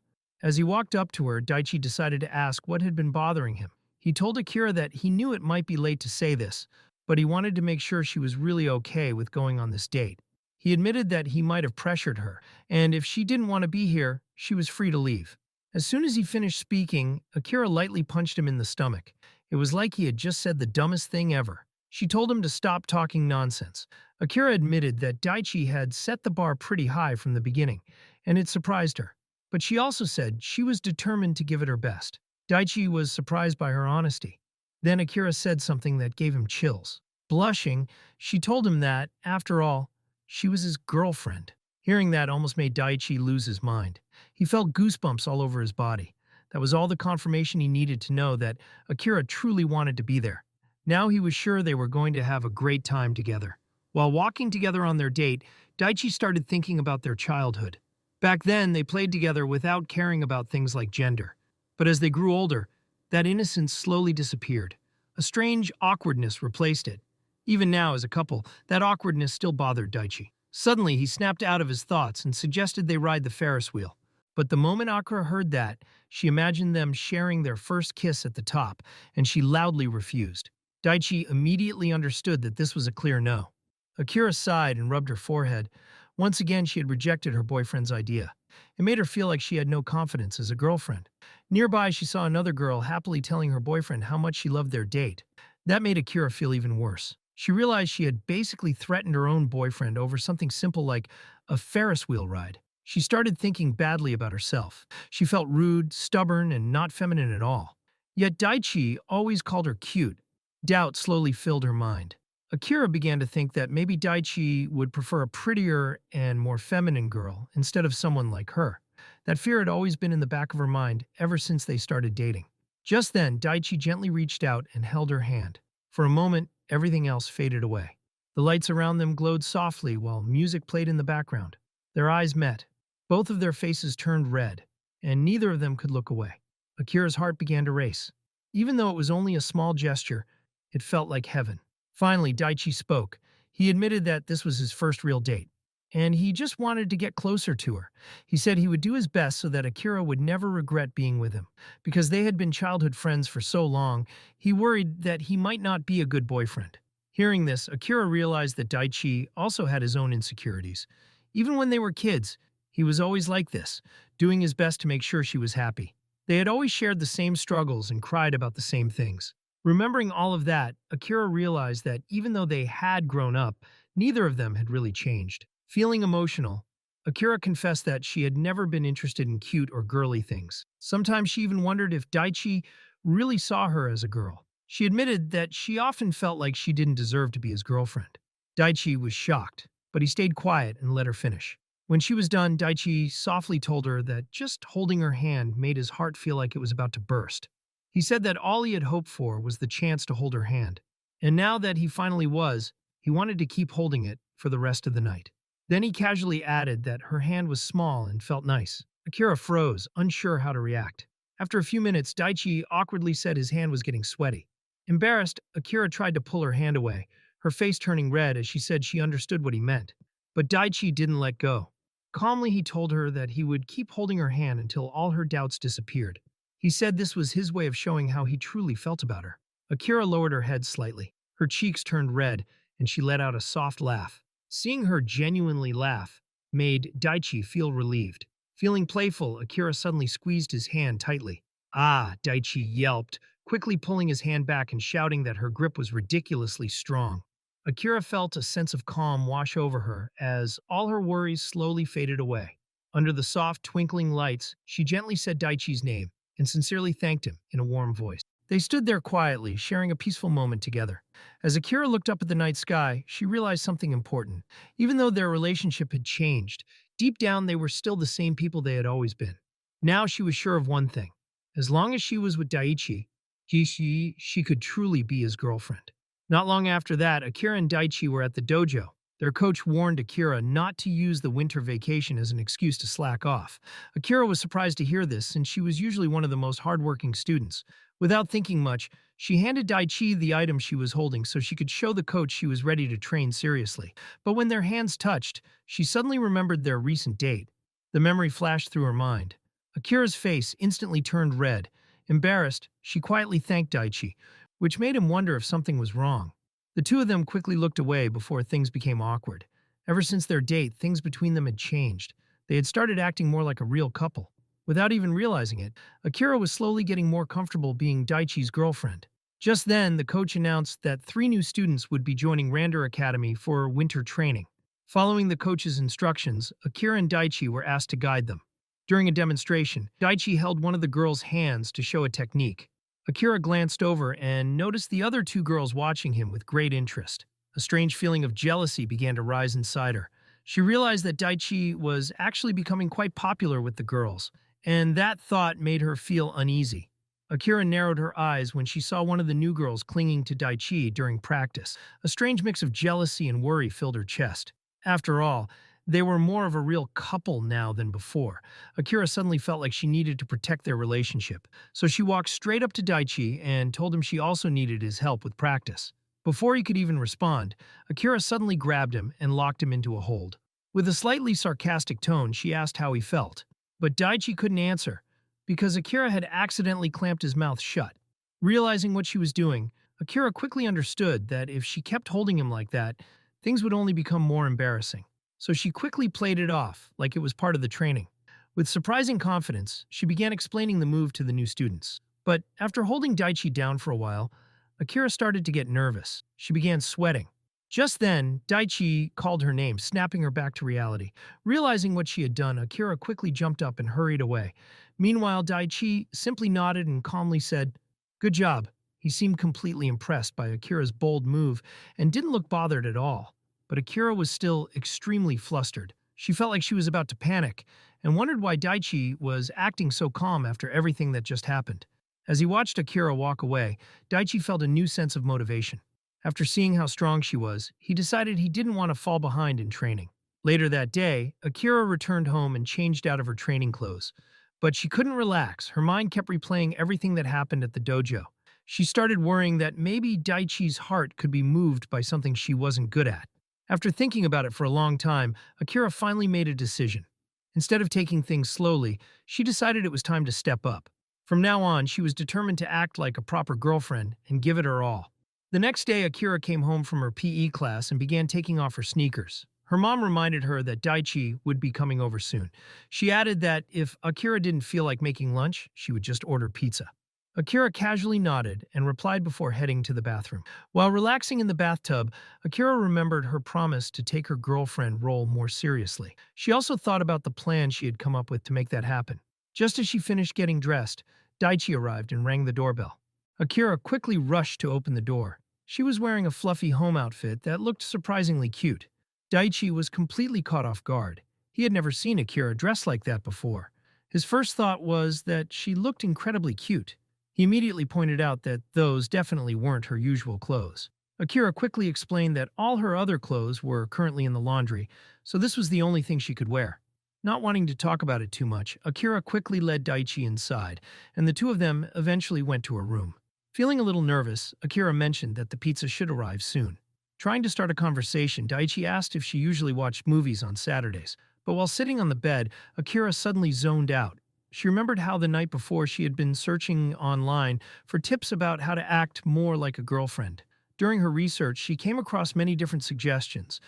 As he walked up to her, Daichi decided to ask what had been bothering him. He told Akira that he knew it might be late to say this, but he wanted to make sure she was really okay with going on this date. He admitted that he might have pressured her, and if she didn't want to be here, she was free to leave. As soon as he finished speaking, Akira lightly punched him in the stomach. It was like he had just said the dumbest thing ever. She told him to stop talking nonsense. Akira admitted that Daichi had set the bar pretty high from the beginning, and it surprised her. But she also said she was determined to give it her best. Daichi was surprised by her honesty. Then Akira said something that gave him chills. Blushing, she told him that, after all, she was his girlfriend. Hearing that almost made Daichi lose his mind. He felt goosebumps all over his body. That was all the confirmation he needed to know that Akira truly wanted to be there. Now he was sure they were going to have a great time together. While walking together on their date, Daichi started thinking about their childhood. Back then, they played together without caring about things like gender. But as they grew older, that innocence slowly disappeared. A strange awkwardness replaced it. Even now, as a couple, that awkwardness still bothered Daichi. Suddenly, he snapped out of his thoughts and suggested they ride the Ferris wheel. But the moment Akira heard that, she imagined them sharing their first kiss at the top, and she loudly refused. Daichi immediately understood that this was a clear no. Akira sighed and rubbed her forehead. Once again, she had rejected her boyfriend's idea. It made her feel like she had no confidence as a girlfriend. Nearby, she saw another girl happily telling her boyfriend how much she loved their date. That made Akira feel even worse. She realized she had basically threatened her own boyfriend over something simple like a Ferris wheel ride. She started thinking badly about herself. She felt rude, stubborn, and not feminine at all. Yet Daichi always called her cute. Doubt slowly filled her mind. Akira began to think that maybe Daichi would prefer a prettier and more feminine girl instead of someone like her. That fear had always been in the back of her mind ever since they started dating. Just then, Daichi gently reached out and held her hand. For a moment, everything else faded away. The lights around them glowed softly while music played in the background. Their eyes met. Both of their faces turned red, and neither of them could look away. Akira's heart began to race. Even though it was only a small gesture, it felt like heaven. Finally, Daichi spoke. He admitted that this was his first real date, and he just wanted to get closer to her. He said he would do his best so that Akira would never regret being with him. Because they had been childhood friends for so long, he worried that he might not be a good boyfriend. Hearing this, Akira realized that Daichi also had his own insecurities. Even when they were kids, he was always like this, doing his best to make sure she was happy. They had always shared the same struggles and cried about the same things. Remembering all of that, Akira realized that even though they had grown up, neither of them had really changed. Feeling emotional, Akira confessed that she had never been interested in cute or girly things. Sometimes she even wondered if Daichi really saw her as a girl. She admitted that she often felt like she didn't deserve to be his girlfriend. Daichi was shocked, but he stayed quiet and let her finish. When she was done, Daichi softly told her that just holding her hand made his heart feel like it was about to burst. He said that all he had hoped for was the chance to hold her hand. And now that he finally was, he wanted to keep holding it for the rest of the night. Then he casually added that her hand was small and felt nice. Akira froze, unsure how to react. After a few minutes, Daichi awkwardly said his hand was getting sweaty. Embarrassed, Akira tried to pull her hand away, her face turning red as she said she understood what he meant. But Daichi didn't let go. Calmly, he told her that he would keep holding her hand until all her doubts disappeared. He said this was his way of showing how he truly felt about her. Akira lowered her head slightly. Her cheeks turned red, and she let out a soft laugh. Seeing her genuinely laugh made Daichi feel relieved. Feeling playful, Akira suddenly squeezed his hand tightly. Ah, Daichi yelped, quickly pulling his hand back and shouting that her grip was ridiculously strong. Akira felt a sense of calm wash over her as all her worries slowly faded away. Under the soft, twinkling lights, she gently said Daichi's name and sincerely thanked him in a warm voice. They stood there quietly, sharing a peaceful moment together. As Akira looked up at the night sky, she realized something important. Even though their relationship had changed, deep down they were still the same people they had always been. Now she was sure of one thing. As long as she was with Daichi, she could truly be his girlfriend. Not long after that, Akira and Daichi were at the dojo. Their coach warned Akira not to use the winter vacation as an excuse to slack off. Akira was surprised to hear this, since she was usually one of the most hardworking students. Without thinking much, she handed Daichi the item she was holding so she could show the coach she was ready to train seriously. But when their hands touched, she suddenly remembered their recent date. The memory flashed through her mind. Akira's face instantly turned red. Embarrassed, she quietly thanked Daichi, which made him wonder if something was wrong. The two of them quickly looked away before things became awkward. Ever since their date, things between them had changed. They had started acting more like a real couple. Without even realizing it, Akira was slowly getting more comfortable being Daichi's girlfriend. Just then, the coach announced that 3 new students would be joining Rander Academy for winter training. Following the coach's instructions, Akira and Daichi were asked to guide them. During a demonstration, Daichi held one of the girls' hands to show a technique. Akira glanced over and noticed the other 2 girls watching him with great interest. A strange feeling of jealousy began to rise inside her. She realized that Daichi was actually becoming quite popular with the girls, and that thought made her feel uneasy. Akira narrowed her eyes when she saw one of the new girls clinging to Daichi during practice. A strange mix of jealousy and worry filled her chest. After all, they were more of a real couple now than before. Akira suddenly felt like she needed to protect their relationship, so she walked straight up to Daichi and told him she also needed his help with practice. Before he could even respond, Akira suddenly grabbed him and locked him into a hold. With a slightly sarcastic tone, she asked how he felt. But Daichi couldn't answer, because Akira had accidentally clamped his mouth shut. Realizing what she was doing, Akira quickly understood that if she kept holding him like that, things would only become more embarrassing. So she quickly played it off like it was part of the training. With surprising confidence, she began explaining the move to the new students. But after holding Daichi down for a while, Akira started to get nervous. She began sweating. Just then, Daichi called her name, snapping her back to reality. Realizing what she had done, Akira quickly jumped up and hurried away. Meanwhile, Daichi simply nodded and calmly said, "Good job." He seemed completely impressed by Akira's bold move and didn't look bothered at all. But Akira was still extremely flustered. She felt like she was about to panic and wondered why Daichi was acting so calm after everything that just happened. As he watched Akira walk away, Daichi felt a new sense of motivation. After seeing how strong she was, he decided he didn't want to fall behind in training. Later that day, Akira returned home and changed out of her training clothes. But she couldn't relax. Her mind kept replaying everything that happened at the dojo. She started worrying that maybe Daichi's heart could be moved by something she wasn't good at. After thinking about it for a long time, Akira finally made a decision. Instead of taking things slowly, she decided it was time to step up. From now on, she was determined to act like a proper girlfriend and give it her all. The next day, Akira came home from her PE class and began taking off her sneakers. Her mom reminded her that Daichi would be coming over soon. She added that if Akira didn't feel like making lunch, she would just order pizza. Akira casually nodded and replied before heading to the bathroom. While relaxing in the bathtub, Akira remembered her promise to take her girlfriend role more seriously. She also thought about the plan she had come up with to make that happen. Just as she finished getting dressed, Daichi arrived and rang the doorbell. Akira quickly rushed to open the door. She was wearing a fluffy home outfit that looked surprisingly cute. Daichi was completely caught off guard. He had never seen Akira dressed like that before. His first thought was that she looked incredibly cute. He immediately pointed out that those definitely weren't her usual clothes. Akira quickly explained that all her other clothes were currently in the laundry, so this was the only thing she could wear. Not wanting to talk about it too much, Akira quickly led Daichi inside, and the two of them eventually went to her room. Feeling a little nervous, Akira mentioned that the pizza should arrive soon. Trying to start a conversation, Daichi asked if she usually watched movies on Saturdays. But while sitting on the bed, Akira suddenly zoned out. She remembered how the night before she had been searching online for tips about how to act more like a girlfriend. During her research, she came across many different suggestions,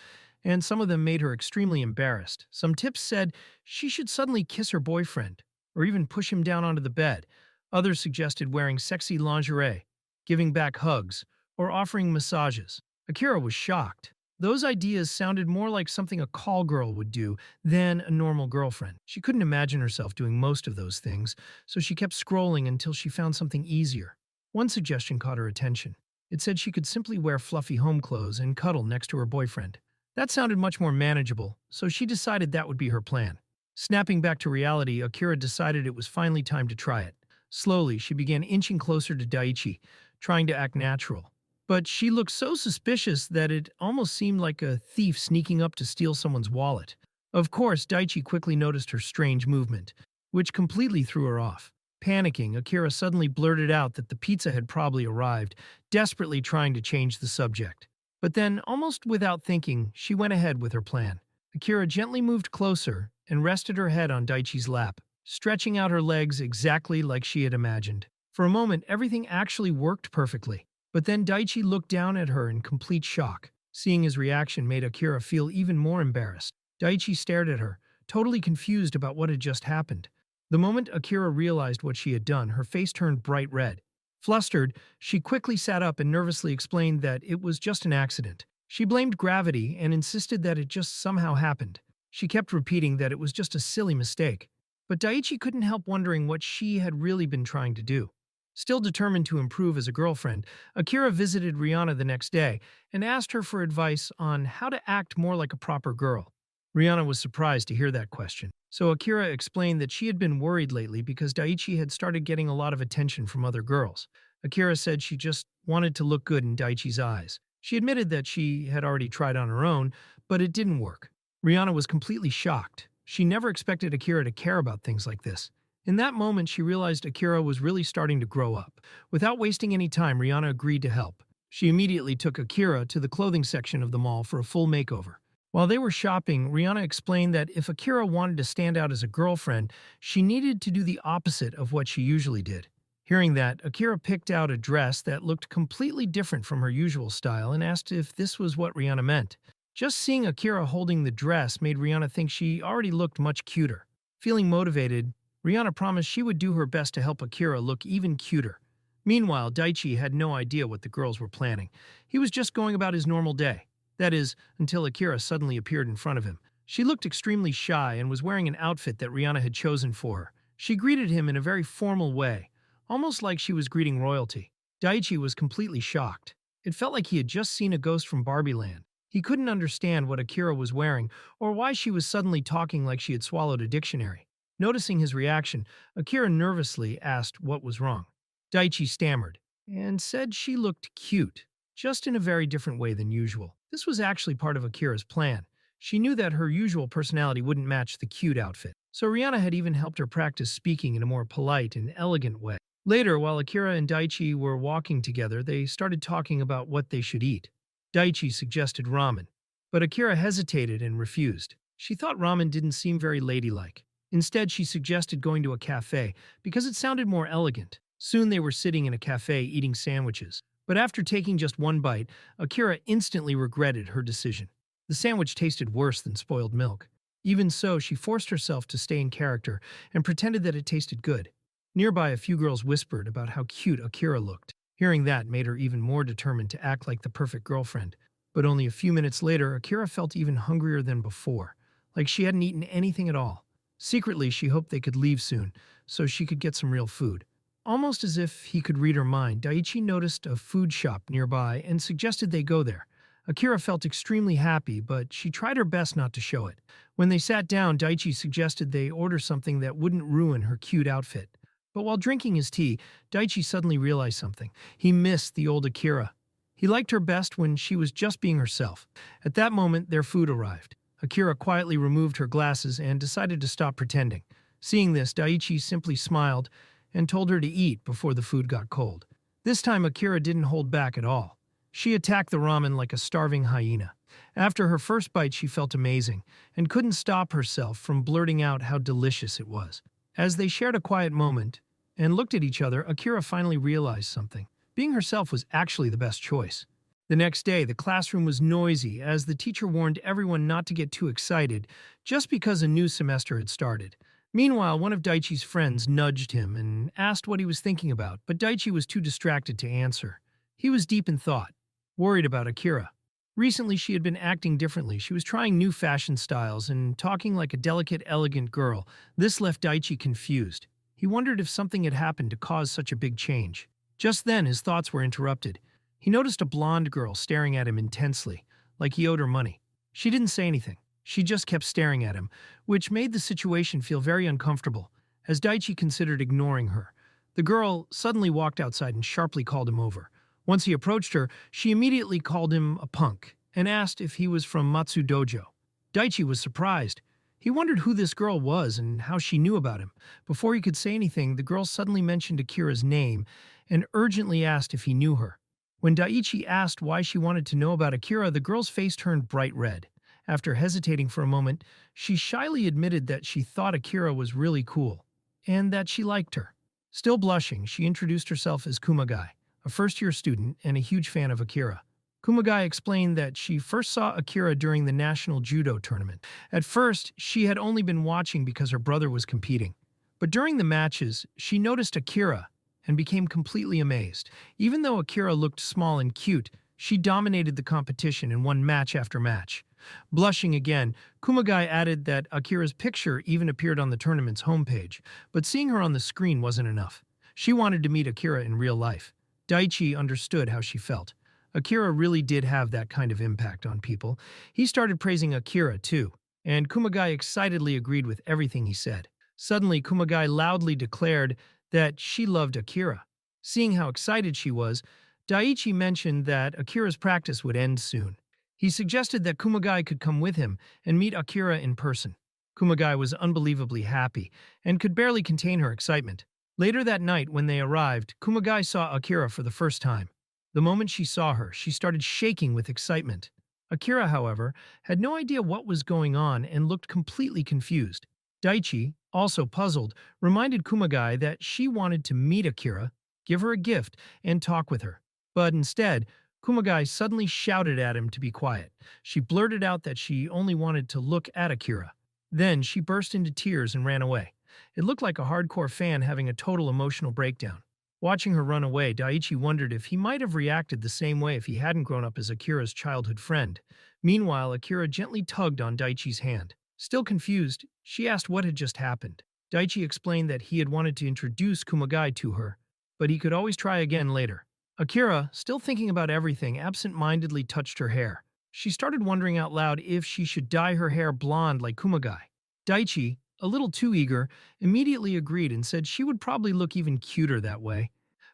and some of them made her extremely embarrassed. Some tips said she should suddenly kiss her boyfriend, or even push him down onto the bed. Others suggested wearing sexy lingerie, giving back hugs, or offering massages. Akira was shocked. Those ideas sounded more like something a call girl would do than a normal girlfriend. She couldn't imagine herself doing most of those things, so she kept scrolling until she found something easier. One suggestion caught her attention. It said she could simply wear fluffy home clothes and cuddle next to her boyfriend. That sounded much more manageable, so she decided that would be her plan. Snapping back to reality, Akira decided it was finally time to try it. Slowly, she began inching closer to Daichi, trying to act natural. But she looked so suspicious that it almost seemed like a thief sneaking up to steal someone's wallet. Of course, Daichi quickly noticed her strange movement, which completely threw her off. Panicking, Akira suddenly blurted out that the pizza had probably arrived, desperately trying to change the subject. But then, almost without thinking, she went ahead with her plan. Akira gently moved closer and rested her head on Daichi's lap, stretching out her legs exactly like she had imagined. For a moment, everything actually worked perfectly. But then Daichi looked down at her in complete shock. Seeing his reaction made Akira feel even more embarrassed. Daichi stared at her, totally confused about what had just happened. The moment Akira realized what she had done, her face turned bright red. Flustered, she quickly sat up and nervously explained that it was just an accident. She blamed gravity and insisted that it just somehow happened. She kept repeating that it was just a silly mistake. But Daichi couldn't help wondering what she had really been trying to do. Still determined to improve as a girlfriend, Akira visited Reina the next day and asked her for advice on how to act more like a proper girl. Reina was surprised to hear that question, so Akira explained that she had been worried lately because Daichi had started getting a lot of attention from other girls. Akira said she just wanted to look good in Daichi's eyes. She admitted that she had already tried on her own, but it didn't work. Reina was completely shocked. She never expected Akira to care about things like this. In that moment, she realized Akira was really starting to grow up. Without wasting any time, Reina agreed to help. She immediately took Akira to the clothing section of the mall for a full makeover. While they were shopping, Reina explained that if Akira wanted to stand out as a girlfriend, she needed to do the opposite of what she usually did. Hearing that, Akira picked out a dress that looked completely different from her usual style and asked if this was what Rihanna meant. Just seeing Akira holding the dress made Rihanna think she already looked much cuter. Feeling motivated, Rihanna promised she would do her best to help Akira look even cuter. Meanwhile, Daichi had no idea what the girls were planning. He was just going about his normal day. That is, until Akira suddenly appeared in front of him. She looked extremely shy and was wearing an outfit that Rihanna had chosen for her. She greeted him in a very formal way, almost like she was greeting royalty. Daichi was completely shocked. It felt like he had just seen a ghost from Barbie Land. He couldn't understand what Akira was wearing or why she was suddenly talking like she had swallowed a dictionary. Noticing his reaction, Akira nervously asked what was wrong. Daichi stammered and said she looked cute, just in a very different way than usual. This was actually part of Akira's plan. She knew that her usual personality wouldn't match the cute outfit, so Rihanna had even helped her practice speaking in a more polite and elegant way. Later, while Akira and Daichi were walking together, they started talking about what they should eat. Daichi suggested ramen, but Akira hesitated and refused. She thought ramen didn't seem very ladylike. Instead, she suggested going to a cafe because it sounded more elegant. Soon they were sitting in a cafe eating sandwiches. But after taking just one bite, Akira instantly regretted her decision. The sandwich tasted worse than spoiled milk. Even so, she forced herself to stay in character and pretended that it tasted good. Nearby, a few girls whispered about how cute Akira looked. Hearing that made her even more determined to act like the perfect girlfriend. But only a few minutes later, Akira felt even hungrier than before, like she hadn't eaten anything at all. Secretly, she hoped they could leave soon, so she could get some real food. Almost as if he could read her mind, Daichi noticed a food shop nearby and suggested they go there. Akira felt extremely happy, but she tried her best not to show it. When they sat down, Daichi suggested they order something that wouldn't ruin her cute outfit. But while drinking his tea, Daichi suddenly realized something. He missed the old Akira. He liked her best when she was just being herself. At that moment, their food arrived. Akira quietly removed her glasses and decided to stop pretending. Seeing this, Daichi simply smiled and told her to eat before the food got cold. This time, Akira didn't hold back at all. She attacked the ramen like a starving hyena. After her first bite, she felt amazing and couldn't stop herself from blurting out how delicious it was. As they shared a quiet moment and looked at each other, Akira finally realized something. Being herself was actually the best choice. The next day, the classroom was noisy as the teacher warned everyone not to get too excited just because a new semester had started. Meanwhile, one of Daichi's friends nudged him and asked what he was thinking about, but Daichi was too distracted to answer. He was deep in thought, worried about Akira. Recently, she had been acting differently. She was trying new fashion styles and talking like a delicate, elegant girl. This left Daichi confused. He wondered if something had happened to cause such a big change. Just then, his thoughts were interrupted. He noticed a blonde girl staring at him intensely, like he owed her money. She didn't say anything. She just kept staring at him, which made the situation feel very uncomfortable, as Daichi considered ignoring her. The girl suddenly walked outside and sharply called him over. Once he approached her, she immediately called him a punk and asked if he was from Matsu Dojo. Daichi was surprised. He wondered who this girl was and how she knew about him. Before he could say anything, the girl suddenly mentioned Akira's name and urgently asked if he knew her. When Daichi asked why she wanted to know about Akira, the girl's face turned bright red. After hesitating for a moment, she shyly admitted that she thought Akira was really cool and that she liked her. Still blushing, she introduced herself as Kumagai, a first-year student and a huge fan of Akira. Kumagai explained that she first saw Akira during the national Judo tournament. At first, she had only been watching because her brother was competing. But during the matches, she noticed Akira and became completely amazed. Even though Akira looked small and cute, she dominated the competition and won match after match. Blushing again, Kumagai added that Akira's picture even appeared on the tournament's homepage, but seeing her on the screen wasn't enough. She wanted to meet Akira in real life. Daichi understood how she felt. Akira really did have that kind of impact on people. He started praising Akira too, and Kumagai excitedly agreed with everything he said. Suddenly, Kumagai loudly declared that she loved Akira. Seeing how excited she was, Daichi mentioned that Akira's practice would end soon. He suggested that Kumagai could come with him and meet Akira in person. Kumagai was unbelievably happy and could barely contain her excitement. Later that night, when they arrived, Kumagai saw Akira for the first time. The moment she saw her, she started shaking with excitement. Akira, however, had no idea what was going on and looked completely confused. Daichi, also puzzled, reminded Kumagai that she wanted to meet Akira, give her a gift, and talk with her. But instead, Kumagai suddenly shouted at him to be quiet. She blurted out that she only wanted to look at Akira. Then she burst into tears and ran away. It looked like a hardcore fan having a total emotional breakdown. Watching her run away, Daichi wondered if he might have reacted the same way if he hadn't grown up as Akira's childhood friend. Meanwhile, Akira gently tugged on Daichi's hand. Still confused, she asked what had just happened. Daichi explained that he had wanted to introduce Kumagai to her, but he could always try again later. Akira, still thinking about everything, absent-mindedly touched her hair. She started wondering out loud if she should dye her hair blonde like Kumagai. Daichi, a little too eager, immediately agreed and said she would probably look even cuter that way.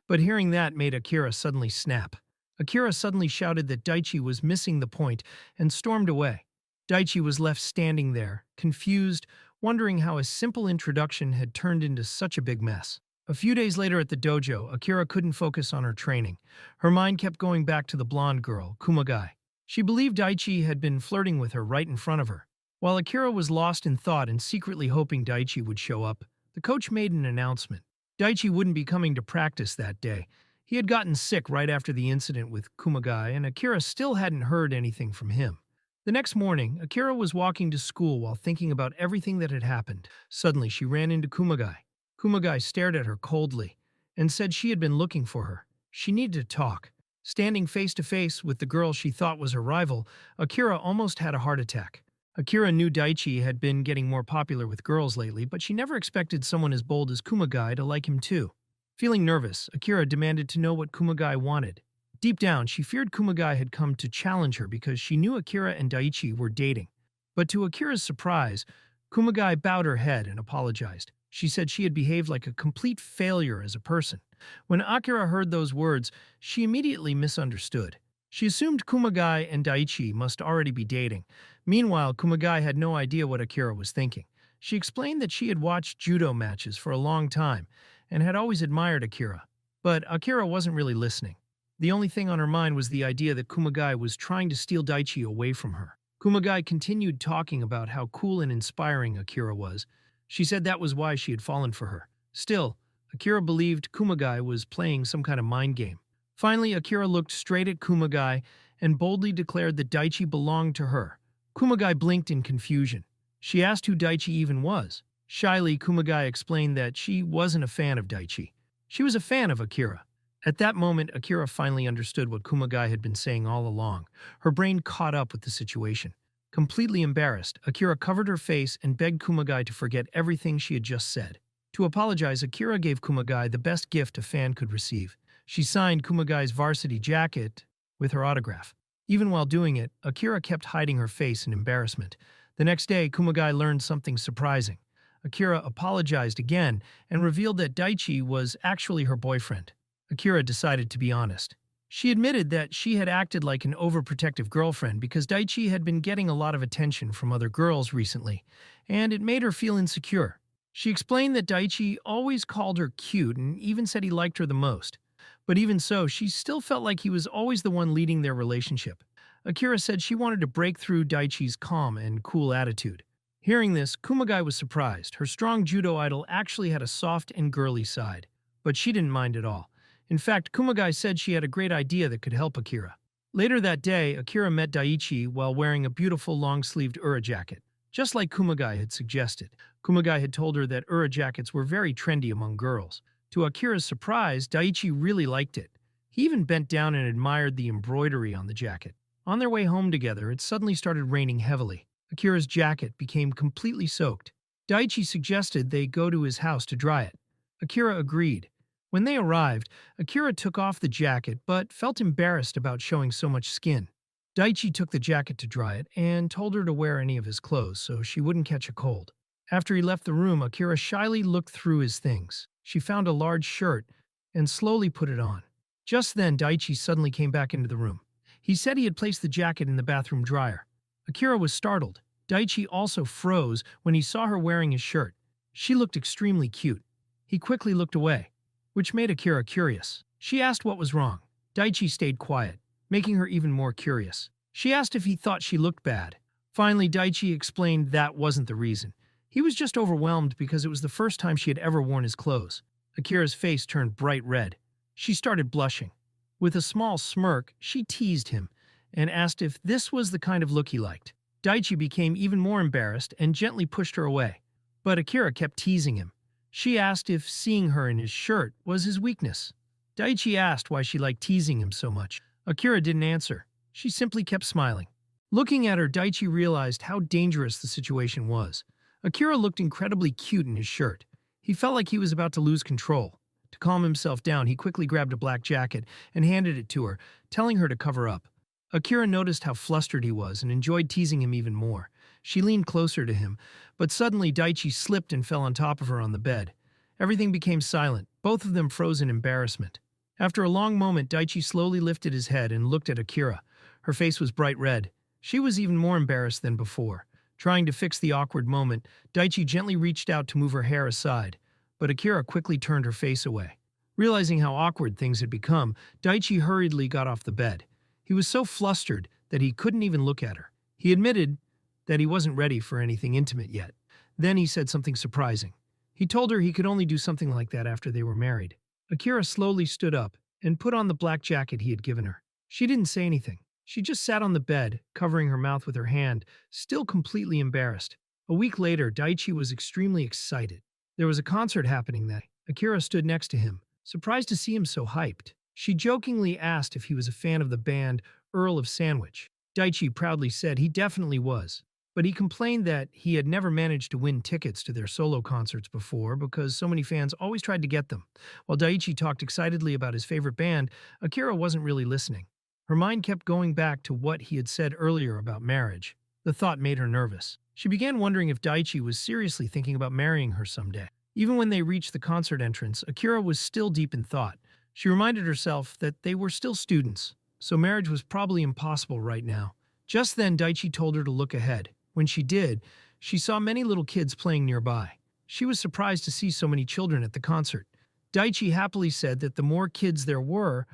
But hearing that made Akira suddenly snap. Akira suddenly shouted that Daichi was missing the point and stormed away. Daichi was left standing there, confused, wondering how a simple introduction had turned into such a big mess. A few days later at the dojo, Akira couldn't focus on her training. Her mind kept going back to the blonde girl, Kumagai. She believed Daichi had been flirting with her right in front of her. While Akira was lost in thought and secretly hoping Daichi would show up, the coach made an announcement. Daichi wouldn't be coming to practice that day. He had gotten sick right after the incident with Kumagai, and Akira still hadn't heard anything from him. The next morning, Akira was walking to school while thinking about everything that had happened. Suddenly, she ran into Kumagai. Kumagai stared at her coldly and said she had been looking for her. She needed to talk. Standing face to face with the girl she thought was her rival, Akira almost had a heart attack. Akira knew Daichi had been getting more popular with girls lately, but she never expected someone as bold as Kumagai to like him too. Feeling nervous, Akira demanded to know what Kumagai wanted. Deep down, she feared Kumagai had come to challenge her because she knew Akira and Daichi were dating. But to Akira's surprise, Kumagai bowed her head and apologized. She said she had behaved like a complete failure as a person. When Akira heard those words, she immediately misunderstood. She assumed Kumagai and Daichi must already be dating. Meanwhile, Kumagai had no idea what Akira was thinking. She explained that she had watched judo matches for a long time and had always admired Akira. But Akira wasn't really listening. The only thing on her mind was the idea that Kumagai was trying to steal Daichi away from her. Kumagai continued talking about how cool and inspiring Akira was. She said that was why she had fallen for her. Still, Akira believed Kumagai was playing some kind of mind game. Finally, Akira looked straight at Kumagai and boldly declared that Daichi belonged to her. Kumagai blinked in confusion. She asked who Daichi even was. Shyly, Kumagai explained that she wasn't a fan of Daichi. She was a fan of Akira. At that moment, Akira finally understood what Kumagai had been saying all along. Her brain caught up with the situation. Completely embarrassed, Akira covered her face and begged Kumagai to forget everything she had just said. To apologize, Akira gave Kumagai the best gift a fan could receive. She signed Kumagai's varsity jacket with her autograph. Even while doing it, Akira kept hiding her face in embarrassment. The next day, Kumagai learned something surprising. Akira apologized again and revealed that Daichi was actually her boyfriend. Akira decided to be honest. She admitted that she had acted like an overprotective girlfriend because Daichi had been getting a lot of attention from other girls recently, and it made her feel insecure. She explained that Daichi always called her cute and even said he liked her the most. But even so, she still felt like he was always the one leading their relationship. Akira said she wanted to break through Daichi's calm and cool attitude. Hearing this, Kumagai was surprised. Her strong judo idol actually had a soft and girly side. But she didn't mind at all. In fact, Kumagai said she had a great idea that could help Akira. Later that day, Akira met Daichi while wearing a beautiful long-sleeved ura jacket. Just like Kumagai had suggested, Kumagai had told her that ura jackets were very trendy among girls. To Akira's surprise, Daichi really liked it. He even bent down and admired the embroidery on the jacket. On their way home together, it suddenly started raining heavily. Akira's jacket became completely soaked. Daichi suggested they go to his house to dry it. Akira agreed. When they arrived, Akira took off the jacket but felt embarrassed about showing so much skin. Daichi took the jacket to dry it and told her to wear any of his clothes so she wouldn't catch a cold. After he left the room, Akira shyly looked through his things. She found a large shirt and slowly put it on. Just then, Daichi suddenly came back into the room. He said he had placed the jacket in the bathroom dryer. Akira was startled. Daichi also froze when he saw her wearing his shirt. She looked extremely cute. He quickly looked away, which made Akira curious. She asked what was wrong. Daichi stayed quiet, making her even more curious. She asked if he thought she looked bad. Finally, Daichi explained that wasn't the reason. He was just overwhelmed because it was the first time she had ever worn his clothes. Akira's face turned bright red. She started blushing. With a small smirk, she teased him and asked if this was the kind of look he liked. Daichi became even more embarrassed and gently pushed her away. But Akira kept teasing him. She asked if seeing her in his shirt was his weakness. Daichi asked why she liked teasing him so much. Akira didn't answer. She simply kept smiling. Looking at her, Daichi realized how dangerous the situation was. Akira looked incredibly cute in his shirt. He felt like he was about to lose control. To calm himself down, he quickly grabbed a black jacket and handed it to her, telling her to cover up. Akira noticed how flustered he was and enjoyed teasing him even more. She leaned closer to him, but suddenly Daichi slipped and fell on top of her on the bed. Everything became silent, both of them froze in embarrassment. After a long moment, Daichi slowly lifted his head and looked at Akira. Her face was bright red. She was even more embarrassed than before. Trying to fix the awkward moment, Daichi gently reached out to move her hair aside, but Akira quickly turned her face away. Realizing how awkward things had become, Daichi hurriedly got off the bed. He was so flustered that he couldn't even look at her. He admitted that he wasn't ready for anything intimate yet. Then he said something surprising. He told her he could only do something like that after they were married. Akira slowly stood up and put on the black jacket he had given her. She didn't say anything. She just sat on the bed, covering her mouth with her hand, still completely embarrassed. A week later, Daichi was extremely excited. There was a concert happening that day. Akira stood next to him, surprised to see him so hyped. She jokingly asked if he was a fan of the band Earl of Sandwich. Daichi proudly said he definitely was, but he complained that he had never managed to win tickets to their solo concerts before because so many fans always tried to get them. While Daichi talked excitedly about his favorite band, Akira wasn't really listening. Her mind kept going back to what he had said earlier about marriage. The thought made her nervous. She began wondering if Daichi was seriously thinking about marrying her someday. Even when they reached the concert entrance, Akira was still deep in thought. She reminded herself that they were still students, so marriage was probably impossible right now. Just then, Daichi told her to look ahead. When she did, she saw many little kids playing nearby. She was surprised to see so many children at the concert. Daichi happily said that the more kids there were,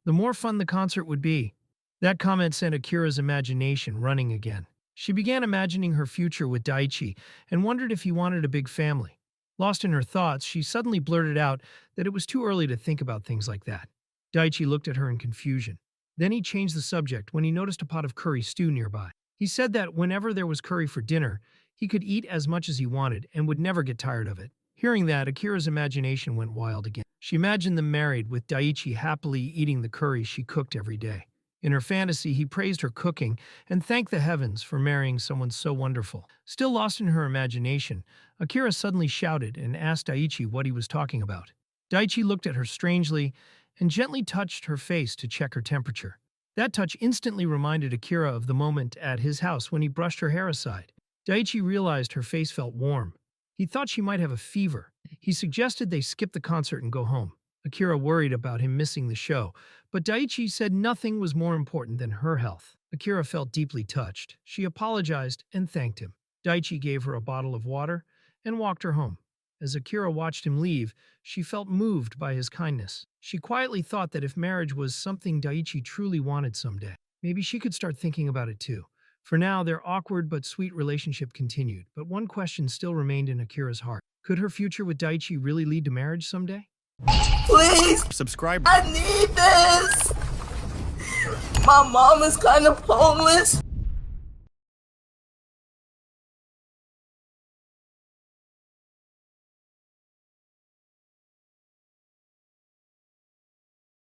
the more fun the concert would be. That comment sent Akira's imagination running again. She began imagining her future with Daichi and wondered if he wanted a big family. Lost in her thoughts, she suddenly blurted out that it was too early to think about things like that. Daichi looked at her in confusion. Then he changed the subject when he noticed a pot of curry stew nearby. He said that whenever there was curry for dinner, he could eat as much as he wanted and would never get tired of it. Hearing that, Akira's imagination went wild again. She imagined them married, with Daichi happily eating the curry she cooked every day. In her fantasy, he praised her cooking and thanked the heavens for marrying someone so wonderful. Still lost in her imagination, Akira suddenly shouted and asked Daichi what he was talking about. Daichi looked at her strangely and gently touched her face to check her temperature. That touch instantly reminded Akira of the moment at his house when he brushed her hair aside. Daichi realized her face felt warm. He thought she might have a fever. He suggested they skip the concert and go home. Akira worried about him missing the show, but Daichi said nothing was more important than her health. Akira felt deeply touched. She apologized and thanked him. Daichi gave her a bottle of water and walked her home. As Akira watched him leave, she felt moved by his kindness. She quietly thought that if marriage was something Daichi truly wanted someday, maybe she could start thinking about it too. For now, their awkward but sweet relationship continued, but one question still remained in Akira's heart. Could her future with Daichi really lead to marriage someday? Please, Subscribe. I need this. My mom is kind of homeless.